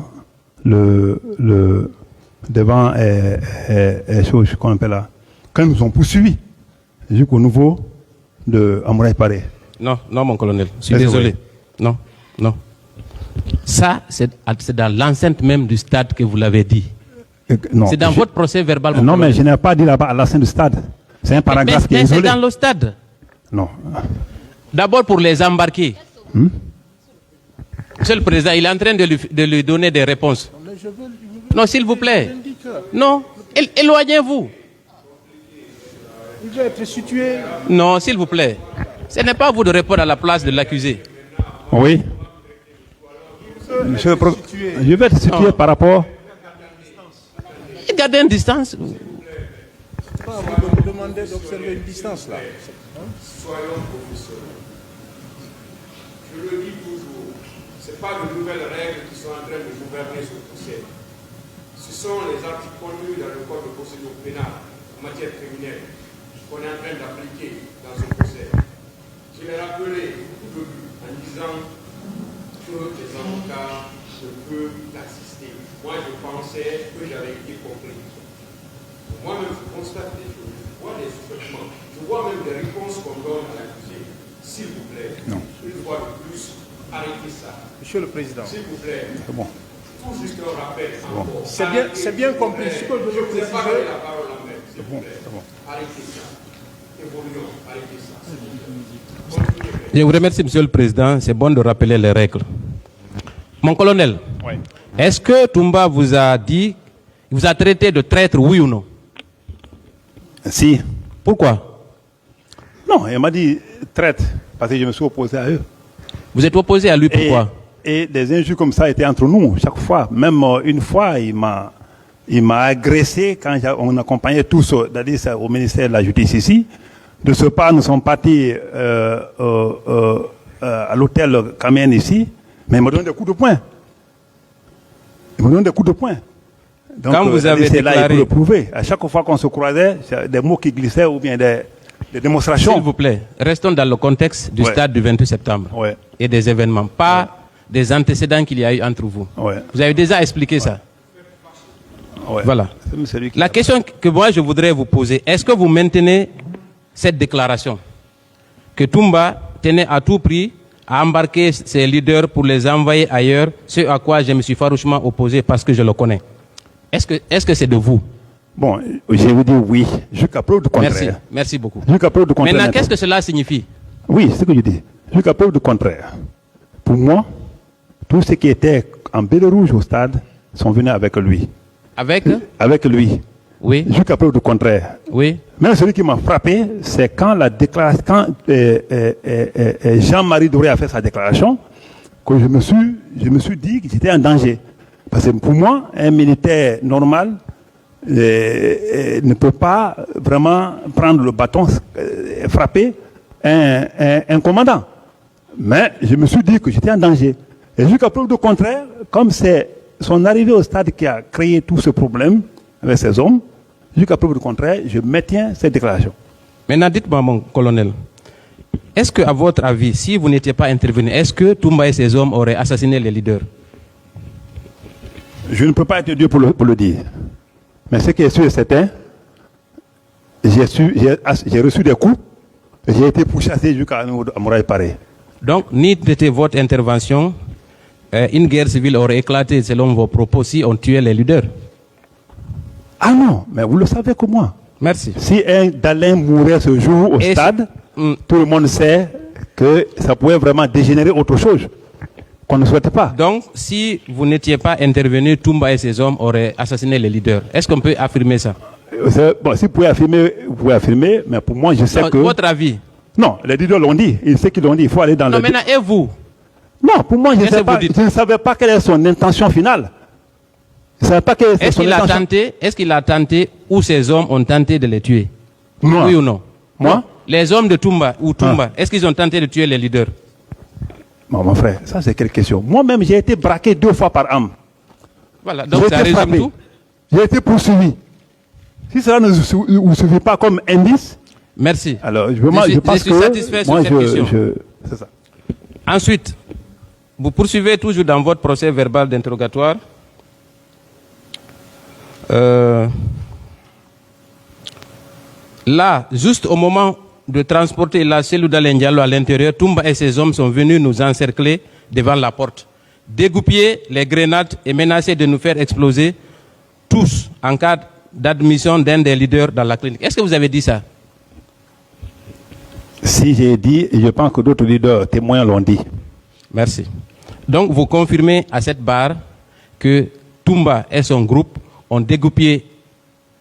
choses qu'on appelle là. Quand nous ont poursuivis jusqu'au niveau de Amourage Paré. Non, mon colonel, je suis désolé. Non. Ça, c'est dans l'enceinte même du stade que vous l'avez dit. C'est dans votre procès verbal. Non, mais je n'ai pas dit là-bas à l'enceinte du stade. C'est un paragraphe qui est isolé. Mais c'est dans le stade. Non. D'abord pour les embarquer. Monsieur le Président, il est en train de lui donner des réponses. Non, s'il vous plaît. Non, éloignez-vous. Il doit être situé. Non, s'il vous plaît. Ce n'est pas à vous de répondre à la place de l'accusé. Oui. Monsieur le je vais te situer par rapport. Gardez une distance. Pas à vous de demander d'observer une distance là. Soyons professionnels. Je le dis toujours, ce n'est pas de nouvelles règles qui sont en train de gouverner ce procès. Ce sont les articles contenus dans le code de procédure pénale en matière criminelle qu'on est en train d'appliquer dans ce procès. Je l'ai rappelé au début en disant que les avocats ne peuvent l'assister. Moi, je pensais que j'avais été compris. Moi-même, je constate des choses, je vois des soufflements, je vois même des réponses qu'on donne à l'accusé. S'il vous plaît, une fois de plus, arrêtez ça. Monsieur le Président. S'il vous plaît. C'est bon. Tout juste un rappel encore. C'est bien compris. Ce que je veux vous ai pas préciser. donné la parole en main. S'il vous plaît. Arrêtez ça. Évoluons. Arrêtez ça. Je vous remercie, Monsieur le Président. C'est bon de rappeler les règles. Mon colonel, Oui. est-ce que Toumba vous a dit, vous a traité de traître, oui ou non? Si. Pourquoi? Non, il m'a dit traite, parce que je me suis opposé à eux. Vous êtes opposé à lui, pourquoi? Et des injures comme ça étaient entre nous, chaque fois. Même une fois, il m'a agressé quand on accompagnait tous au ministère de la Justice ici. De ce pas, nous sommes partis à l'hôtel Kamen ici, mais il me donne des coups de poing. Donc, quand vous avez c'est là, il déclaré... peut le prouver. À chaque fois qu'on se croisait, des mots qui glissaient ou bien des démonstrations. S'il vous plaît, restons dans le contexte du stade du 28 septembre et des événements, pas des antécédents qu'il y a eu entre vous. Vous avez déjà expliqué ça. Voilà. La question que moi je voudrais vous poser, est-ce que vous maintenez cette déclaration que Toumba tenait à tout prix à embarquer ses leaders pour les envoyer ailleurs, ce à quoi je me suis farouchement opposé parce que je le connais? Est-ce que c'est de vous? Bon, je vous dis oui, jusqu'à preuve du contraire. Merci beaucoup. Jusqu'à preuve du contraire. Maintenant, qu'est-ce que cela signifie? Oui, c'est ce que je dis. Jusqu'à preuve du contraire. Pour moi, tous ceux qui étaient en Bélarus au stade sont venus avec lui. Avec lui. Oui. Jusqu'à preuve du contraire. Oui. Même celui qui m'a frappé, c'est quand Jean-Marie Doré a fait sa déclaration, que je me suis dit que j'étais en danger. Parce que pour moi, un militaire normal ne peut pas vraiment prendre le bâton et frapper un commandant. Mais je me suis dit que j'étais en danger. Et jusqu'à preuve du contraire, comme c'est son arrivée au stade qui a créé tout ce problème avec ces hommes, jusqu'à preuve du contraire, je maintiens cette déclaration. Maintenant, dites-moi, mon colonel, est-ce que, à votre avis, si vous n'étiez pas intervenu, est-ce que Toumba et ses hommes auraient assassiné les leaders? Je ne peux pas être Dieu pour le dire. Mais ce qui est sûr et certain, j'ai reçu des coups, et j'ai été pourchassé jusqu'à Mouraï Paré. Donc, ni était votre intervention, une guerre civile aurait éclaté selon vos propos si on tuait les leaders. Ah non, mais vous le savez comme moi. Merci. Si un Dalin mourait ce jour au stade, tout le monde sait que ça pouvait vraiment dégénérer autre chose qu'on ne souhaite pas. Donc, si vous n'étiez pas intervenu, Toumba et ses hommes auraient assassiné les leaders. Est-ce qu'on peut affirmer ça? Bon, si vous pouvez affirmer, mais pour moi, je sais que... Votre avis? Non, les leaders l'ont dit. Ils savent qu'ils l'ont dit. Il faut aller dans le... Non, maintenant, et vous? Non, pour moi, je ne savais pas quelle est son intention finale. Je ne savais pas quelle est son intention. Est-ce qu'il a tenté ou ses hommes ont tenté de les tuer? Moi. Oui ou non? Moi? Les hommes de Toumba ou Toumba, est-ce qu'ils ont tenté de tuer les leaders? Bon, mon frère, ça c'est quelle question. Moi-même, j'ai été braqué 2 fois par arme. Voilà, donc ça résume tout. J'ai été poursuivi. Si cela ne vous suffit pas comme indice... Merci. Alors, je pense que... satisfait sur cette question. C'est ça. Ensuite, vous poursuivez toujours dans votre procès verbal d'interrogatoire. Là, juste au moment de transporter la cellule d'Alendialo à l'intérieur, Toumba et ses hommes sont venus nous encercler devant la porte, dégoupiller les grenades et menacer de nous faire exploser tous en cas d'admission d'un des leaders dans la clinique. Est-ce que vous avez dit ça? Si j'ai dit, je pense que d'autres leaders témoins l'ont dit. Merci. Donc vous confirmez à cette barre que Toumba et son groupe ont dégoupillé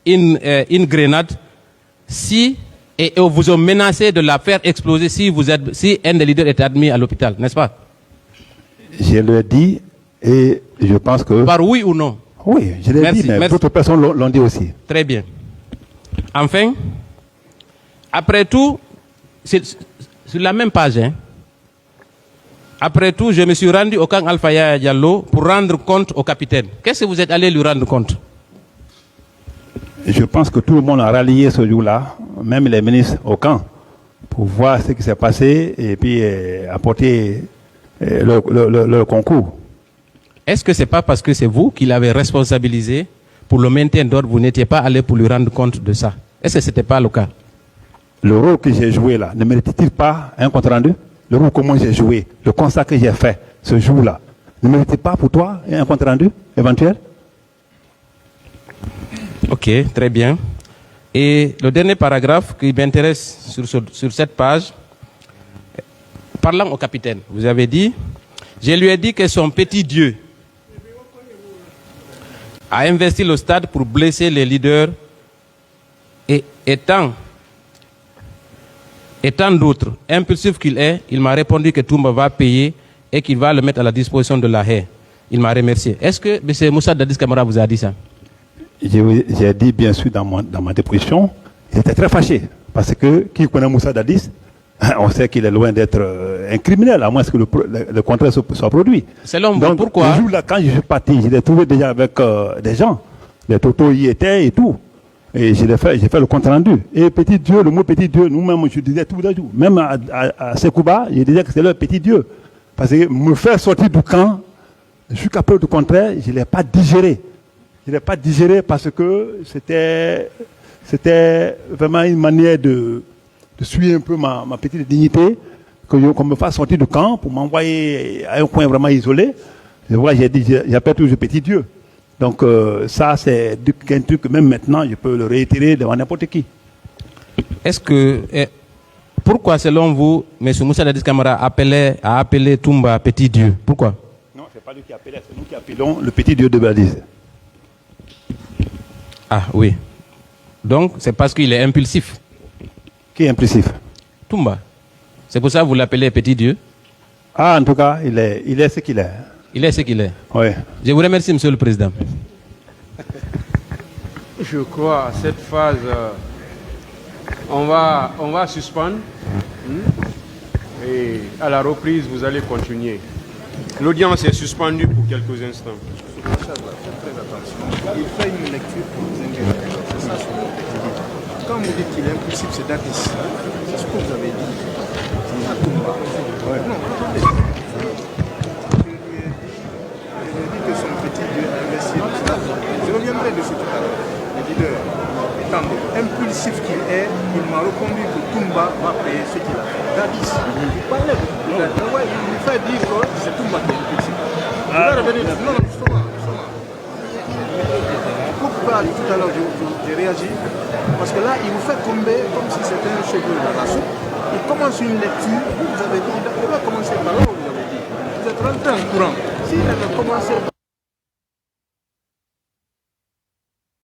une grenade et vous ont menacé de la faire exploser si un des leaders est admis à l'hôpital, n'est-ce pas? Je le dis et je pense que... Par oui ou non? Oui, je l'ai dit, mais d'autres personnes l'ont dit aussi. Très bien. Enfin, après tout, c'est sur la même page, hein. Après tout, je me suis rendu au camp Alpha Yaya Diallo pour rendre compte au capitaine. Qu'est-ce que vous êtes allé lui rendre compte? Je pense que tout le monde a rallié ce jour-là, même les ministres au camp, pour voir ce qui s'est passé et puis apporter le concours. Est-ce que ce n'est pas parce que c'est vous qui l'avez responsabilisé pour le maintien d'ordre, vous n'étiez pas allé pour lui rendre compte de ça? Est-ce que ce n'était pas le cas? Le rôle que j'ai joué là, ne mérite-t-il pas un compte-rendu? Le rôle comment j'ai joué, le constat que j'ai fait ce jour-là, ne mérite pas pour toi un compte-rendu éventuel? Ok, très bien. Et le dernier paragraphe qui m'intéresse sur cette page, parlant au capitaine, vous avez dit, je lui ai dit que son petit Dieu a investi le stade pour blesser les leaders et étant d'autres, impulsif qu'il est, il m'a répondu que Toumba va payer et qu'il va le mettre à la disposition de la haie. Il m'a remercié. Est-ce que M. Moussa Dadis Camara vous a dit ça? J'ai dit bien sûr dans ma déposition, il était très fâché. Parce que qui connaît Moussa Dadis, on sait qu'il est loin d'être un criminel, à moins que le contraire soit produit. Selon vous, pourquoi? Le jour-là, quand je suis parti, je l'ai trouvé déjà avec des gens. Les totos y étaient et tout. Et j'ai fait le compte rendu. Et petit Dieu, le mot petit Dieu, nous-mêmes, je disais tout le jour. Même à Sekouba, je disais que c'est le petit Dieu. Parce que me faire sortir du camp, jusqu'à preuve du contraire, je ne l'ai pas digéré. Je ne l'ai pas digéré parce que c'était vraiment une manière de suivre un peu ma petite dignité, qu'on me fasse sortir du camp pour m'envoyer à un coin vraiment isolé. Et voilà, j'ai dit, j'appelle toujours petit Dieu. Donc ça, c'est un truc que même maintenant, je peux le réitérer devant n'importe qui. Est-ce que... pourquoi, selon vous, M. Moussa Dadis Camara a appelé Toumba petit Dieu? Pourquoi? Non, ce n'est pas lui qui appelait, c'est nous qui appelons le petit Dieu de Balize. Ah oui. Donc, c'est parce qu'il est impulsif. Qui est impulsif? Toumba. C'est pour ça que vous l'appelez petit Dieu? Ah, en tout cas, il est ce qu'il est. Il est ce qu'il est. Oui. Je vous remercie, Monsieur le Président. Je crois à cette phase, on va suspendre. Et à la reprise, vous allez continuer. L'audience est suspendue pour quelques instants. Il fait une lecture pour vous inquiéter. C'est ça son idée. Quand vous dites qu'il est impulsif, c'est Dadis. C'est ce que vous avez dit. C'est pas Toumba. Non, attendez. Je lui ai dit que son petit Dieu a investi le stade. Je reviendrai dessus tout à l'heure. Le leader, étant impulsif qu'il est, il m'a reconduit que Toumba va payer ce qu'il a fait. Dadis. Il parlait de Toumba. Il lui fait dire que c'est Toumba qui est impulsif. Je vais revenir. Non, justement. Pourquoi tout à l'heure j'ai réagi? Parce que là, il vous fait tomber comme si c'était un cheveu dans la soupe. Il commence une lecture, vous avez dit, il va commencer par là où vous avez dit. Vous êtes rentré en courant. S'il avait commencé